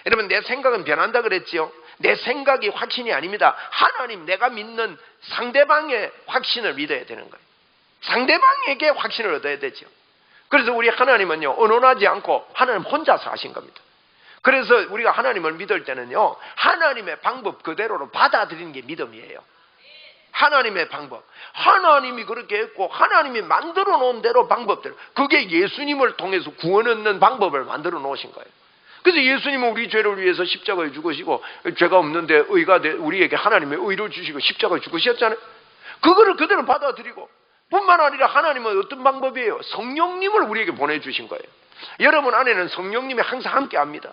여러분, 내 생각은 변한다 그랬지요. 내 생각이 확신이 아닙니다. 하나님, 내가 믿는 상대방의 확신을 믿어야 되는 거예요. 상대방에게 확신을 얻어야 되죠. 그래서 우리 하나님은요, 의논하지 않고 하나님 혼자서 하신 겁니다. 그래서 우리가 하나님을 믿을 때는요, 하나님의 방법 그대로로 받아들이는 게 믿음이에요. 하나님의 방법, 하나님이 그렇게 했고 하나님이 만들어 놓은 대로 방법대로, 그게 예수님을 통해서 구원 얻는 방법을 만들어 놓으신 거예요. 그래서 예수님은 우리 죄를 위해서 십자가에 죽으시고, 죄가 없는데 의가 우리에게 하나님의 의를 주시고 십자가에 죽으셨잖아요. 그거를 그대로 받아들이고, 뿐만 아니라 하나님은 어떤 방법이에요? 성령님을 우리에게 보내주신 거예요. 여러분 안에는 성령님이 항상 함께 합니다.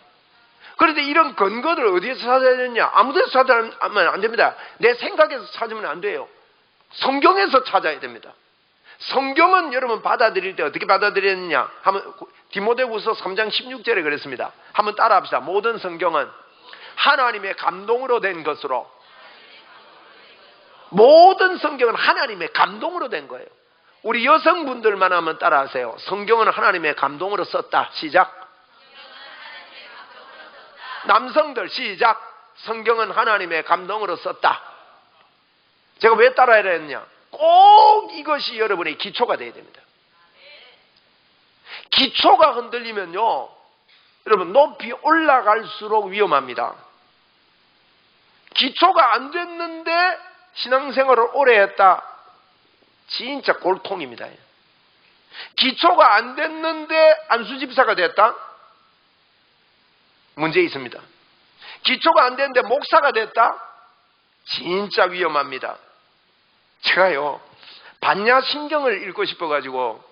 그런데 이런 근거를 어디에서 찾아야 되느냐? 아무 데서 찾으면 안 됩니다. 내 생각에서 찾으면 안 돼요. 성경에서 찾아야 됩니다. 성경은 여러분 받아들일 때 어떻게 받아들였느냐? 한번 디모데후서 3장 16절에 그랬습니다. 한번 따라합시다. 모든 성경은 하나님의 감동으로 된 것으로, 모든 성경은 하나님의 감동으로 된 거예요. 우리 여성분들만 하면 따라하세요. 성경은 하나님의 감동으로 썼다. 시작. 남성들 시작. 성경은 하나님의 감동으로 썼다. 제가 왜 따라야 했냐? 꼭 이것이 여러분의 기초가 되어야 됩니다. 기초가 흔들리면요, 여러분 높이 올라갈수록 위험합니다. 기초가 안 됐는데 신앙생활을 오래 했다. 진짜 골통입니다. 기초가 안 됐는데 안수집사가 됐다? 문제 있습니다. 기초가 안 됐는데 목사가 됐다? 진짜 위험합니다. 제가요, 반야신경을 읽고 싶어가지고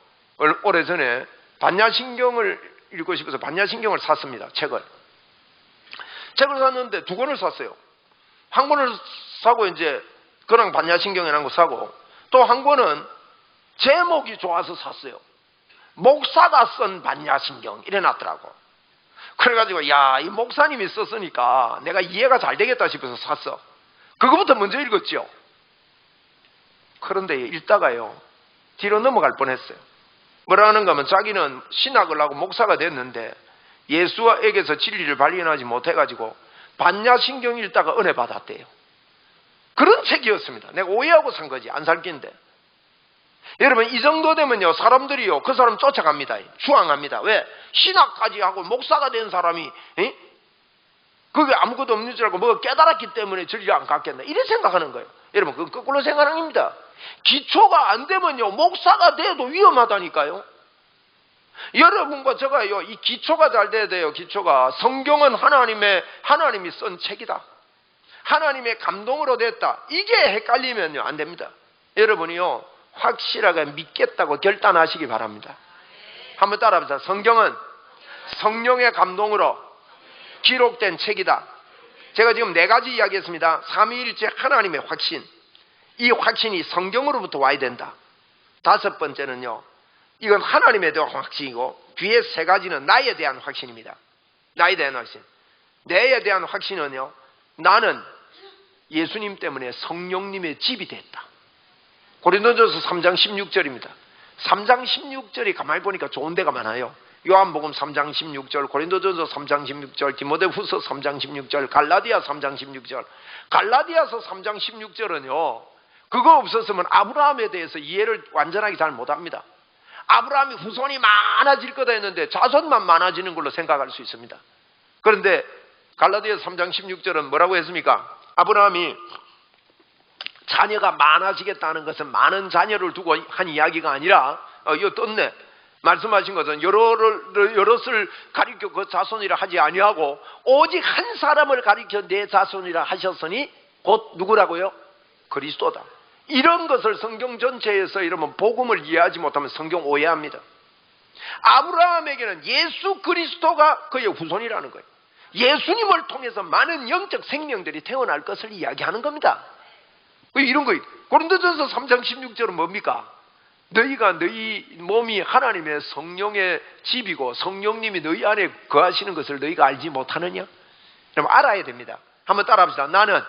오래전에 반야신경을 읽고 싶어서 반야신경을 샀습니다. 책을 샀는데 2권을 샀어요. 한 권을 사고 이제 그랑 반야신경이라는 거 사고, 또 한 권은 제목이 좋아서 샀어요. 목사가 쓴 반야신경 이래 놨더라고. 그래가지고 야, 이 목사님이 썼으니까 내가 이해가 잘 되겠다 싶어서 샀어. 그거부터 먼저 읽었죠. 그런데 읽다가요, 뒤로 넘어갈 뻔했어요. 뭐라는가 하면 자기는 신학을 하고 목사가 됐는데 예수에게서 진리를 발견하지 못해가지고 반야신경 읽다가 은혜 받았대요. 그런 책이었습니다. 내가 오해하고 산 거지. 안 살 낀데. 여러분, 이 정도 되면요, 사람들이요, 그 사람 쫓아갑니다. 주항합니다. 왜? 신학까지 하고 목사가 된 사람이 그게 아무것도 없는 줄 알고 뭐가 깨달았기 때문에 진리를 안 갖겠나, 이래 생각하는 거예요. 여러분, 그건 거꾸로 생각하는 겁니다. 기초가 안 되면요, 목사가 돼도 위험하다니까요. 여러분과 제가요, 이 기초가 잘 돼야 돼요. 기초가. 성경은 하나님이 쓴 책이다. 하나님의 감동으로 됐다. 이게 헷갈리면요, 안 됩니다. 여러분이요, 확실하게 믿겠다고 결단하시기 바랍니다. 한번 따라합시다. 성경은 성령의 감동으로 기록된 책이다. 제가 지금 4가지 이야기했습니다. 삼위일체 하나님의 확신. 이 확신이 성경으로부터 와야 된다. 5번째는요, 이건 하나님에 대한 확신이고, 뒤에 3가지는 나에 대한 확신입니다. 나에 대한 확신. 내에 대한 확신은요, 나는 예수님 때문에 성령님의 집이 됐다. 고린도전서 3장 16절입니다. 3장 16절이 가만히 보니까 좋은 데가 많아요. 요한복음 3장 16절, 고린도전서 3장 16절, 디모데후서 3장 16절, 갈라디아 3장 16절. 갈라디아서 3장 16절은요, 그거 없었으면 아브라함에 대해서 이해를 완전하게 잘 못합니다. 아브라함이 후손이 많아질 거다 했는데 자손만 많아지는 걸로 생각할 수 있습니다. 그런데 갈라디아 3장 16절은 뭐라고 했습니까? 아브라함이 자녀가 많아지겠다는 것은 많은 자녀를 두고 한 이야기가 아니라, 이거 떴네. 말씀하신 것은 여럿을 가리켜 그 자손이라 하지 아니하고 오직 한 사람을 가리켜 내 자손이라 하셨으니 곧 누구라고요? 그리스도다. 이런 것을 성경 전체에서 이러면 복음을 이해하지 못하면 성경 오해합니다. 아브라함에게는 예수 그리스도가 그의 후손이라는 거예요. 예수님을 통해서 많은 영적 생명들이 태어날 것을 이야기하는 겁니다. 이런 거, 고린도전서 3장 16절은 뭡니까? 너희가 너희 몸이 하나님의 성령의 집이고 성령님이 너희 안에 거하시는 것을 너희가 알지 못하느냐? 그럼 알아야 됩니다. 한번 따라합시다. 나는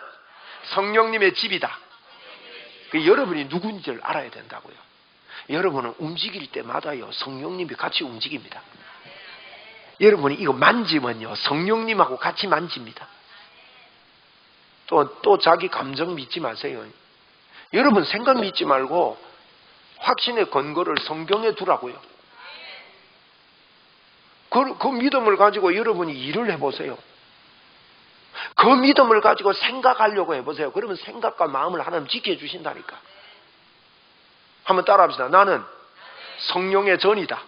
성령님의 집이다. 여러분이 누군지를 알아야 된다고요. 여러분은 움직일 때마다요, 성령님이 같이 움직입니다. 여러분이 이거 만지면요, 성령님하고 같이 만집니다. 또 자기 감정 믿지 마세요. 여러분 생각 믿지 말고 확신의 근거를 성경에 두라고요. 그 믿음을 가지고 여러분이 일을 해보세요. 그 믿음을 가지고 생각하려고 해보세요. 그러면 생각과 마음을 하나님 지켜주신다니까. 한번 따라합시다. 나는 성령의 전이다.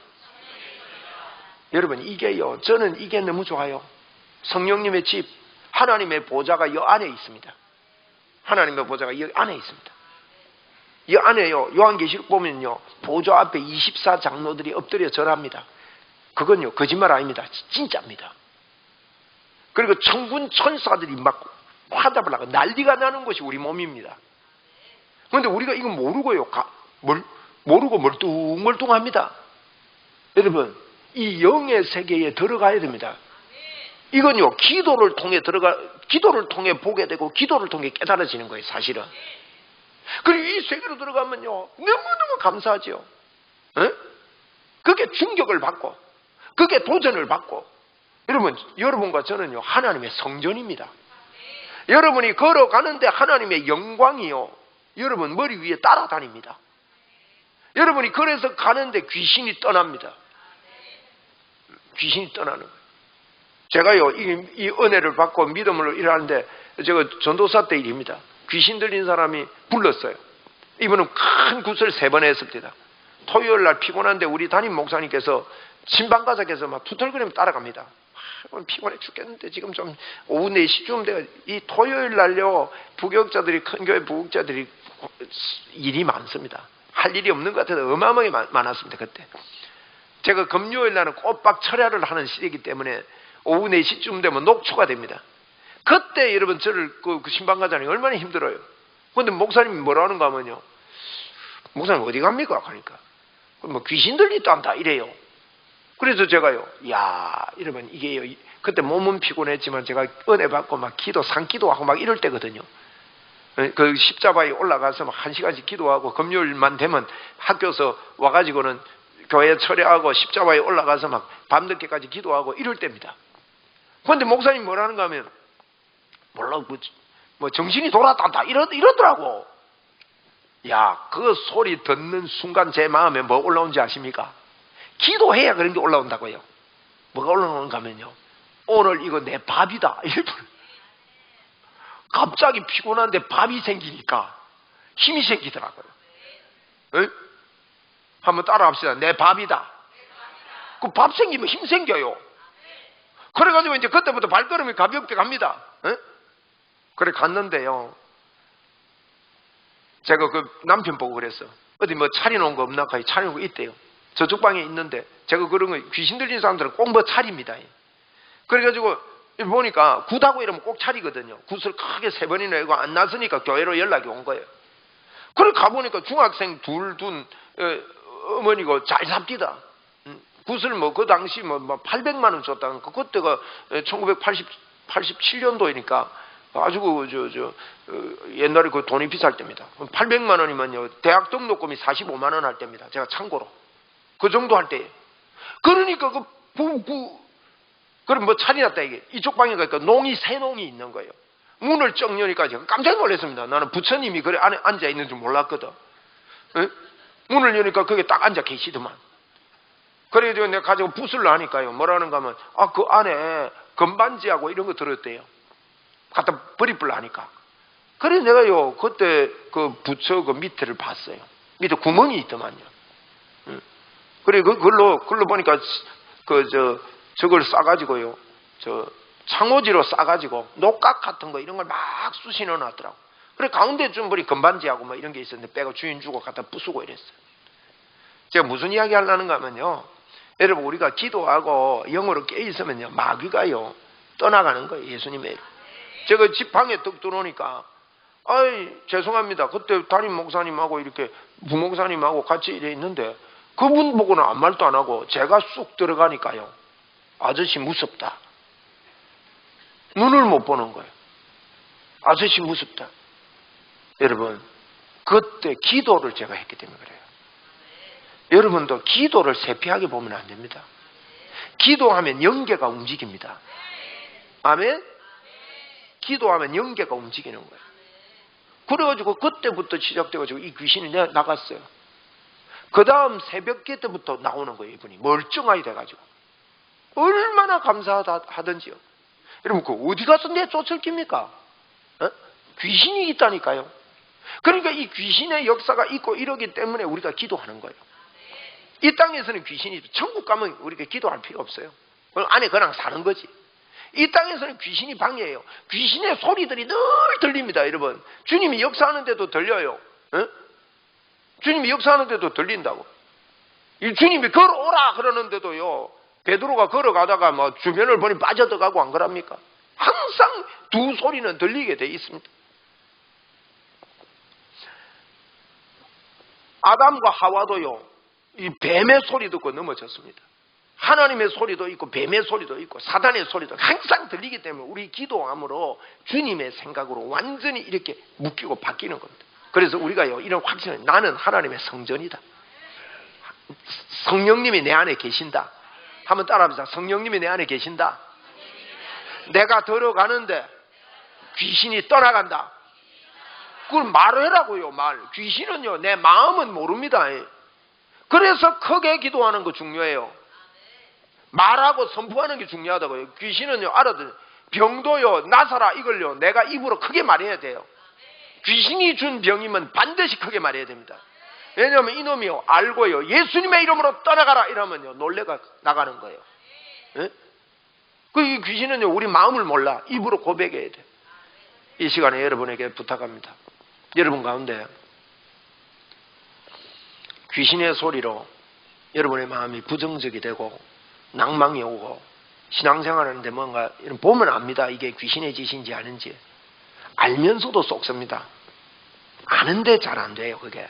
여러분, 이게요, 저는 이게 너무 좋아요. 성령님의 집, 하나님의 보좌가 이 안에 있습니다. 하나님의 보좌가 이 안에 있습니다. 이 안에요, 요한계시록 보면요, 보좌 앞에 24장로들이 엎드려 절합니다. 그건요, 거짓말 아닙니다. 진짜입니다. 그리고 천군 천사들이 막 화답을 하고 난리가 나는 것이 우리 몸입니다. 그런데 우리가 이거 모르고요, 모르고 멀뚱멀뚱합니다. 여러분, 이 영의 세계에 들어가야 됩니다. 이건요, 기도를 통해 보게 되고 기도를 통해 깨달아지는 거예요, 사실은. 그리고 이 세계로 들어가면요, 너무너무 감사하죠. 그게 충격을 받고, 그게 도전을 받고. 여러분과 저는요, 하나님의 성전입니다. 여러분이 걸어가는데 하나님의 영광이요, 여러분 머리 위에 따라다닙니다. 여러분이 그래서 가는데 귀신이 떠납니다. 귀신이 떠나는 거예요. 제가요, 이 은혜를 받고 믿음으로 일하는데, 제가 전도사 때 일입니다. 귀신 들린 사람이 불렀어요. 이분은 큰 굿을 3번 했습니다. 토요일 날 피곤한데 우리 담임 목사님께서 신방가사께서 막 투덜거리며 따라갑니다. 오늘 피곤해 죽겠는데 지금 좀 오후 4시쯤 돼가 이 토요일 날요 부교육자들이 큰 교회 부교육자들이 일이 많습니다. 할 일이 없는 것 같아서 어마어마하게 많았습니다. 그때 제가 금요일 날은 꼬박 철야를 하는 시기이기 때문에 오후 4시쯤 되면 녹초가 됩니다. 그때 여러분 저를 그 신방가사님이 얼마나 힘들어요. 그런데 목사님이 뭐라 하는가 하면요, 목사님 어디 갑니까? 하니까 뭐 귀신 들리단다 이래요. 그래서 제가요, 야, 여러분 이게요, 그때 몸은 피곤했지만 제가 은혜 받고 막 산기도하고 막 이럴 때거든요. 그 십자가에 올라가서 막 1시간씩 기도하고 금요일만 되면 학교에서 와가지고는 교회 철회하고 십자가에 올라가서 막 밤늦게까지 기도하고 이럴 때입니다. 그런데 목사님 뭐라는가 하면 몰라 뭐 정신이 돌아단다 이러더라고. 야, 그 소리 듣는 순간 제 마음에 뭐 올라온지 아십니까? 기도해야 그런 게 올라온다고요. 뭐가 올라오는가 하면요, 오늘 이거 내 밥이다. 갑자기 피곤한데 밥이 생기니까 힘이 생기더라고요. 에? 한번 따라 합시다. 내 밥이다. 그 밥 생기면 힘 생겨요. 그래가지고 이제 그때부터 발걸음이 가볍게 갑니다. 에? 그래 갔는데요, 제가 그 남편 보고 그랬어. 어디 뭐 차려놓은 거 없나? 차려놓은 거 있대요. 저쪽 방에 있는데 제가 그런 거 귀신 들린 사람들은 꼭 뭐 차립니다. 그래가지고 보니까 굿하고 이러면 꼭 차리거든요. 굿을 크게 3번이나 해고 안 났으니까 교회로 연락이 온 거예요. 그래 가보니까 중학생 둘 둔 어머니고 잘 삽디다. 굿을 뭐 그 당시 뭐 800만 원 줬다는 거. 그때가 1987년도이니까 아주 옛날에 그 돈이 비쌀 때입니다. 800만 원이면요 대학 등록금이 45만 원 할 때입니다. 제가 참고로 그 정도 할 때에. 그러니까 그럼 뭐 차리났다 이게. 이쪽 방에 가니까 새 농이 있는 거예요. 문을 쩍 여니까 제가 깜짝 놀랐습니다. 나는 부처님이 그래 안에 앉아 있는 줄 몰랐거든. 에? 문을 여니까 거기에 딱 앉아 계시더만. 그래가지고 내가 가지고 붓을 하니까요, 뭐라는가 하면 그 안에 건반지하고 이런 거 들었대요. 갖다 버리불라 하니까. 그래 내가요 그때 그 부처 그 밑에를 봤어요. 밑에 구멍이 있더만요. 그래 그걸로 보니까 저걸 싸가지고요, 창호지로 싸가지고 녹각 같은 거 이런 걸 막 쑤시넣어 놨더라고. 그래 가운데 좀 보니 건반지하고 뭐 이런 게 있었는데 빼고 주인 주고 갖다 부수고 이랬어요. 제가 무슨 이야기 하려는가 하면요, 여러분 우리가 기도하고 영으로 깨 있으면요 마귀가요 떠나가는 거예요. 예수님의. 제가 집 방에 뚝 들어오니까 죄송합니다. 그때 담임 목사님하고 이렇게 부목사님하고 같이 이래 있는데 그분 보고는 아무 말도 안 하고 제가 쑥 들어가니까요, 아저씨 무섭다. 눈을 못 보는 거예요. 아저씨 무섭다. 여러분 그때 기도를 제가 했기 때문에 그래요. 여러분도 기도를 세피하게 보면 안 됩니다. 기도하면 영계가 움직입니다. 아멘? 기도하면 영계가 움직이는 거예요. 그래가지고 그때부터 시작돼가지고 이 귀신이 나갔어요. 그 다음 새벽 때부터 나오는 거예요. 이분이 멀쩡하게 돼가지고. 얼마나 감사하든지요. 여러분 그 어디 가서 내 쫓을 깁니까? 귀신이 있다니까요. 그러니까 이 귀신의 역사가 있고 이러기 때문에 우리가 기도하는 거예요. 이 땅에서는 귀신이 있고 천국 가면 우리가 기도할 필요 없어요. 안에 그냥 사는 거지. 이 땅에서는 귀신이 방해해요. 귀신의 소리들이 늘 들립니다. 여러분 주님이 역사하는데도 들려요. 주님이 역사하는데도 들린다고. 주님이 걸어오라 그러는데도요, 베드로가 걸어가다가 뭐 주변을 보니 빠져들어가고 안 그럽니까? 항상 두 소리는 들리게 돼 있습니다. 아담과 하와도요 이 뱀의 소리 듣고 넘어졌습니다. 하나님의 소리도 있고 뱀의 소리도 있고 사단의 소리도 항상 들리기 때문에 우리 기도함으로 주님의 생각으로 완전히 이렇게 묶이고 바뀌는 겁니다. 그래서 우리가요 이런 확신을, 나는 하나님의 성전이다. 성령님이 내 안에 계신다. 한번 따라합시다. 성령님이 내 안에 계신다. 내가 들어가는데 귀신이 떠나간다. 그걸 말하라고요. 말. 귀신은요 내 마음은 모릅니다. 그래서 크게 기도하는 거 중요해요. 말하고 선포하는 게 중요하다고요. 귀신은요 알아듣. 병도요 나사라 이걸요 내가 입으로 크게 말해야 돼요. 귀신이 준 병이면 반드시 크게 말해야 됩니다. 왜냐하면 이놈이 알고요, 예수님의 이름으로 떠나가라 이러면요 놀래가 나가는 거예요. 예? 그 귀신은요 우리 마음을 몰라. 입으로 고백해야 돼. 이 시간에 여러분에게 부탁합니다. 여러분 가운데 귀신의 소리로 여러분의 마음이 부정적이 되고 낭망이 오고 신앙생활하는데 뭔가 이런 보면 압니다. 이게 귀신의 짓인지 아닌지. 알면서도 쏙씁니다. 아는데 잘 안 돼요 그게.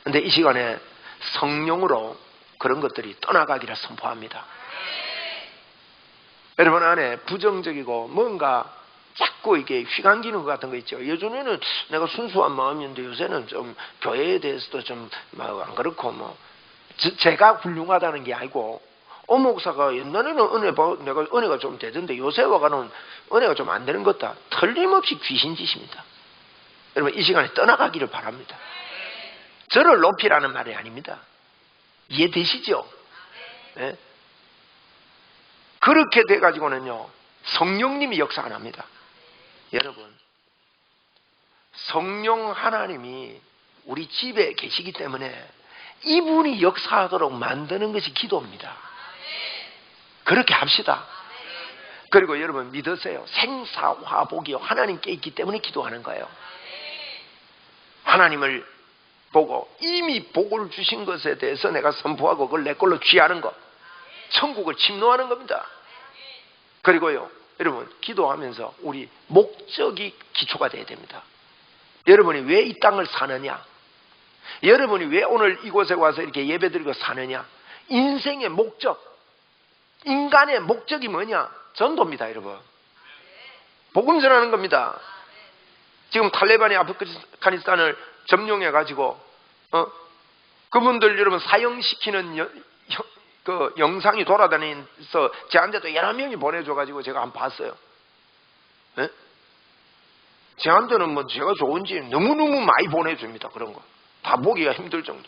근데 이 시간에 성령으로 그런 것들이 떠나가기를 선포합니다. 여러분 안에 부정적이고 뭔가 자꾸 이게 휘감기는 것 같은 거 있죠. 예전에는 내가 순수한 마음이었는데 요새는 좀 교회에 대해서도 좀 안 그렇고 뭐 제가 훌륭하다는 게 아니고 목사가 옛날에는 내가 은혜가 좀 되던데 요새 와가는 은혜가 좀 안 되는 것다. 틀림없이 귀신짓입니다. 여러분 이 시간에 떠나가기를 바랍니다. 저를 높이라는 말이 아닙니다. 이해되시죠? 네? 그렇게 돼가지고는요 성령님이 역사 안 합니다. 여러분 성령 하나님이 우리 집에 계시기 때문에 이분이 역사하도록 만드는 것이 기도입니다. 그렇게 합시다. 그리고 여러분 믿으세요. 생사화복이 하나님께 있기 때문에 기도하는 거예요. 하나님을 보고 이미 복을 주신 것에 대해서 내가 선포하고 그걸 내 걸로 취하는 것, 천국을 침노하는 겁니다. 그리고요 여러분 기도하면서 우리 목적이 기초가 돼야 됩니다. 여러분이 왜 이 땅을 사느냐, 여러분이 왜 오늘 이곳에 와서 이렇게 예배드리고 사느냐, 인생의 목적, 인간의 목적이 뭐냐? 전도입니다. 여러분 복음 전하는 겁니다. 지금 탈레반이 아프가니스탄을 점령해 가지고 그분들 여러분 사형시키는 그 영상이 돌아다니면서 제한테도 여러 명이 보내줘 가지고 제가 한번 봤어요. 예? 제한테는 뭐 제가 좋은지 너무너무 많이 보내줍니다. 그런 거 다 보기가 힘들 정도.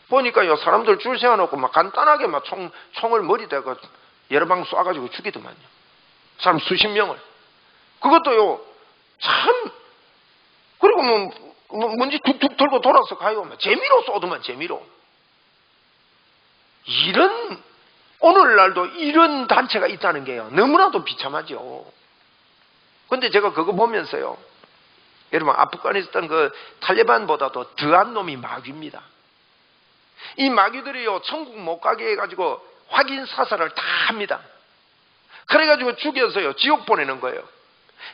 보니까요 사람들 줄 세워놓고 막 간단하게 막 총을 머리대고 여러 방 쏴가지고 죽이더만요. 사람 수십 명을. 그것도요 참 그리고 뭔지 툭툭 털고 돌아서 가요. 재미로 쏘더만 재미로. 이런 오늘날도 이런 단체가 있다는 게요 너무나도 비참하죠. 근데 제가 그거 보면서요 여러분 아프가니스탄 그 탈레반보다도 더한 놈이 마귀입니다. 이 마귀들이요 천국 못 가게 해가지고 확인 사살을 다 합니다. 그래가지고 죽여서요 지옥 보내는 거예요.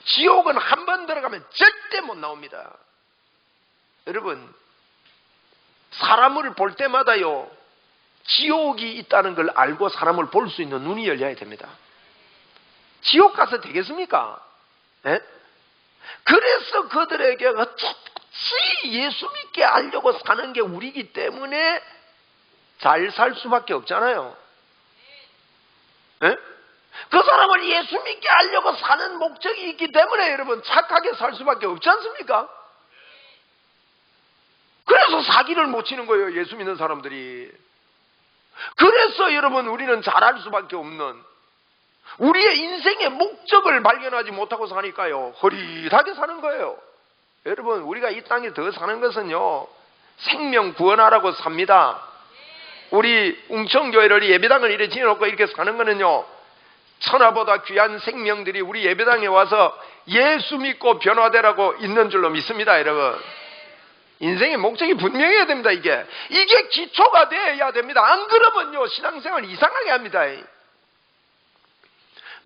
지옥은 한 번 들어가면 절대 못 나옵니다. 여러분 사람을 볼 때마다요 지옥이 있다는 걸 알고 사람을 볼 수 있는 눈이 열려야 됩니다. 지옥 가서 되겠습니까? 네? 그래서 그들에게 어찌 예수 믿게 하려고 사는 게 우리이기 때문에 잘 살 수밖에 없잖아요. 네? 그 사람을 예수 믿게 하려고 사는 목적이 있기 때문에 여러분 착하게 살 수밖에 없지 않습니까? 그래서 사기를 못 치는 거예요 예수 믿는 사람들이. 그래서 여러분 우리는 잘할 수밖에 없는, 우리의 인생의 목적을 발견하지 못하고 사니까요 허릿하게 사는 거예요. 여러분 우리가 이 땅에 더 사는 것은요 생명 구원하라고 삽니다. 우리 웅청교회를 예배당을 이렇게 지어놓고 이렇게 사는 거는요 천하보다 귀한 생명들이 우리 예배당에 와서 예수 믿고 변화되라고 있는 줄로 믿습니다. 여러분 인생의 목적이 분명해야 됩니다. 이게 기초가 돼야 됩니다. 안 그러면요 신앙생활 이상하게 합니다.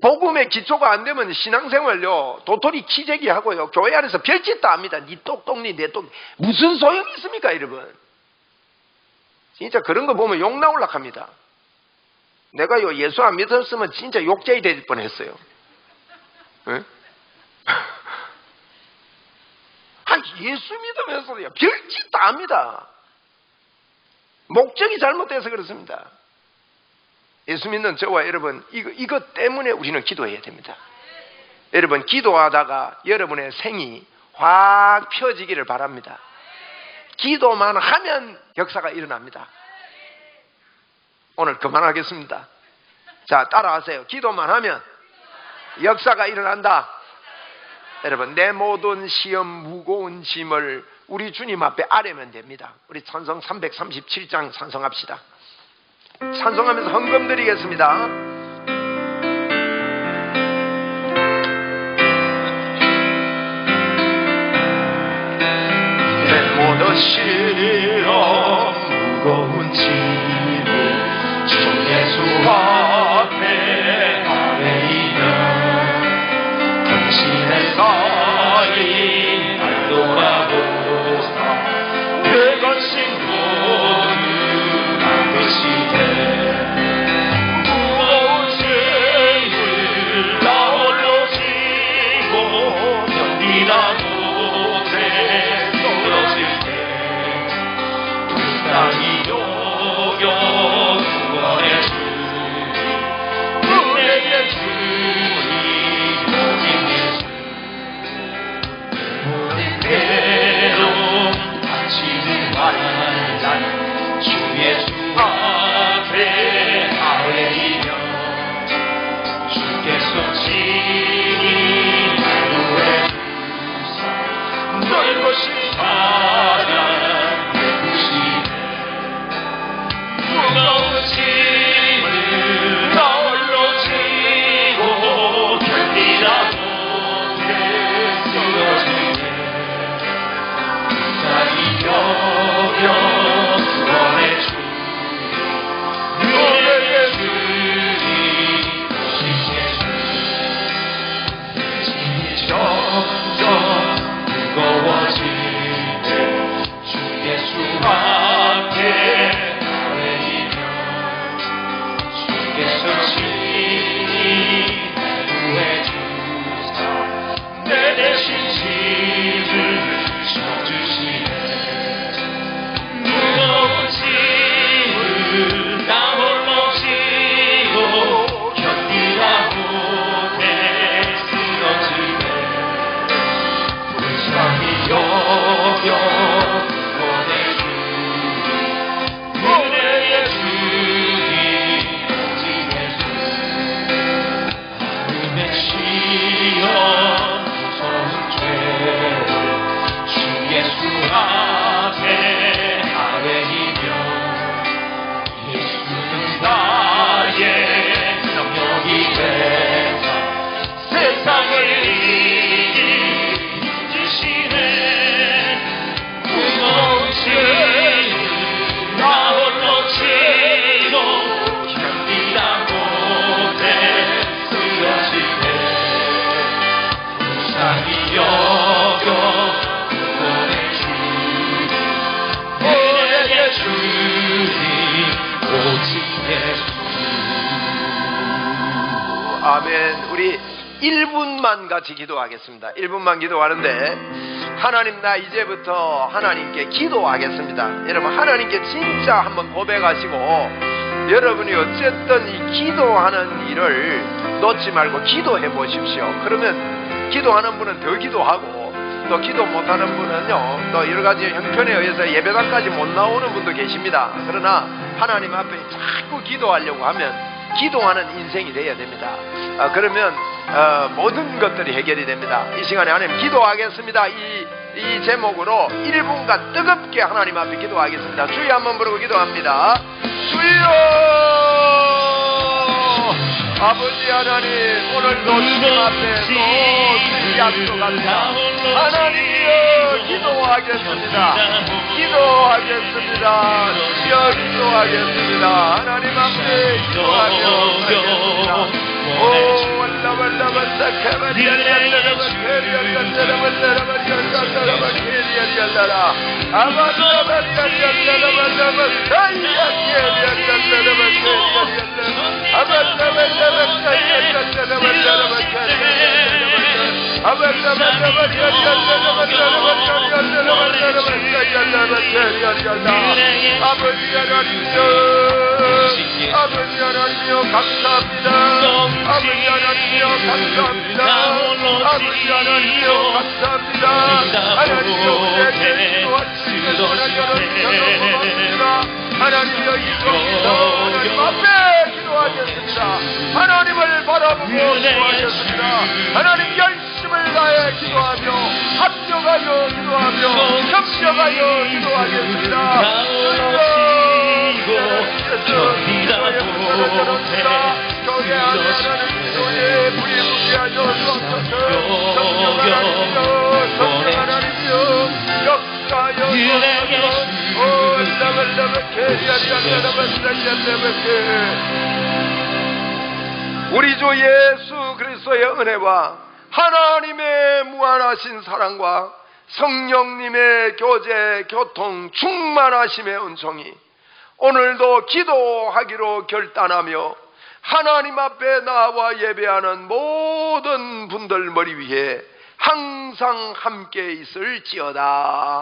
복음의 기초가 안 되면 신앙생활요 도토리 키재기 하고요 교회 안에서 별짓 다 합니다. 니 똑똑니 내 똑 무슨 소용이 있습니까 여러분? 진짜 그런 거 보면 욕 나올라 합니다. 내가요 예수 안 믿었으면 진짜 욕쟁이 될 뻔했어요. 네? 예수 믿으면서도요 별짓 다 합니다. 목적이 잘못돼서 그렇습니다. 예수 믿는 저와 여러분 이것 때문에 우리는 기도해야 됩니다. 여러분 기도하다가 여러분의 생이 확 펴지기를 바랍니다. 기도만 하면 역사가 일어납니다. 오늘 그만하겠습니다. 자 따라하세요. 기도만 하면 역사가 일어난다. 여러분, 내 모든 시험 무거운 짐을 우리 주님 앞에 아뢰면 됩니다. 우리 찬송 337장 찬송합시다. 찬송하면서 헌금 드리겠습니다. 내 모든 시험 무거운 짐을 주 예수 앞에 아뢰이며 당신의 사이 날 돌아보사 내 관심 모두 남으시되 무거운 죄를 나 홀로 지고 견디다 못해 쓰러질 때 불쌍히 여겨 구원해 주니 은혜의 주님 오직 예수 모든 괴로움 다치는 말란 주 예수 앞에 아뢰이며 주께서 친히 구해 주사 넓으신 사랑 내주시네 무거운 짐을 나 홀로 지고 견디다 못해 쓰러질 때 불쌍히 여겨 구원해 주니 은혜의 주님 오직 예수 짐이 점점 무거워질 때 주 예수 앞에 아뢰이며 주께서 친히 날 구해 주사 내 대신 짐을 져주시네 무거운 짐을 나 홀로 지고 견디다 못해 쓰러질 때 불쌍히 여겨 구원해 주니 은혜의 주님 오직 예수 하늘의 시험 무서운 죄를 주 예수 앞에 아뢰이며 예수는 나의 능력이 되사 세상을 이기시네 무거운 죄를 나 홀로 지고 견디다 못해 쓰러질 때 불쌍히 여겨 구원해 주니 은혜의 주님 오직 예수. 아멘. 우리 1분만 같이 기도하겠습니다. 1분만 기도하는데 하나님, 나 이제부터 하나님께 기도하겠습니다. 여러분, 하나님께 진짜 한번 고백하시고 여러분이 어쨌든 이 기도하는 일을 놓지 말고 기도해 보십시오. 그러면 기도하는 분은 더 기도하고 또 기도 못하는 분은요 또 여러 가지 형편에 의해서 예배당까지 못 나오는 분도 계십니다. 그러나 하나님 앞에 자꾸 기도하려고 하면 기도하는 인생이 되어야 됩니다. 그러면 모든 것들이 해결이 됩니다. 이 시간에 하나님 기도하겠습니다. 이 제목으로 1분간 뜨겁게 하나님 앞에 기도하겠습니다. 주여 한번 부르고 기도합니다. 주여! 아버지 하나님, 오늘도 주님 앞에 또 약속합니다. 하나님이여, 기도하겠습니다. 기도하겠습니다. 주여, 기도하겠습니다. 하나님 앞에 기도하겠습니다. 오, wallah 아버지 하나님이여 감사합니다. 아버지 하나님이여 감사합니다. 아버지 하나님이여 감사합니다. 하나님이여 우리에게 기도할 수 있는 시간을 고맙습니다. 하나님이여 이종에서 하나님 앞에 기도하겠습니다. 하나님을 바라보고 기도하겠습니다. 하나님 열심을 힘을 다해 기도하며 합력하여 기도하며 협력하여 기도하겠습니다. 교회 안에는 기도에 불이 붙게 하여 주옵소서. 성령 하나님이여 역사여 우리 주 예수 그리스도의 은혜와 하나님의 무한하신 사랑과 성령님의 교제, 교통, 충만하심의 은총이 오늘도 기도하기로 결단하며 하나님 앞에 나와 예배하는 모든 분들 머리 위에 항상 함께 있을지어다.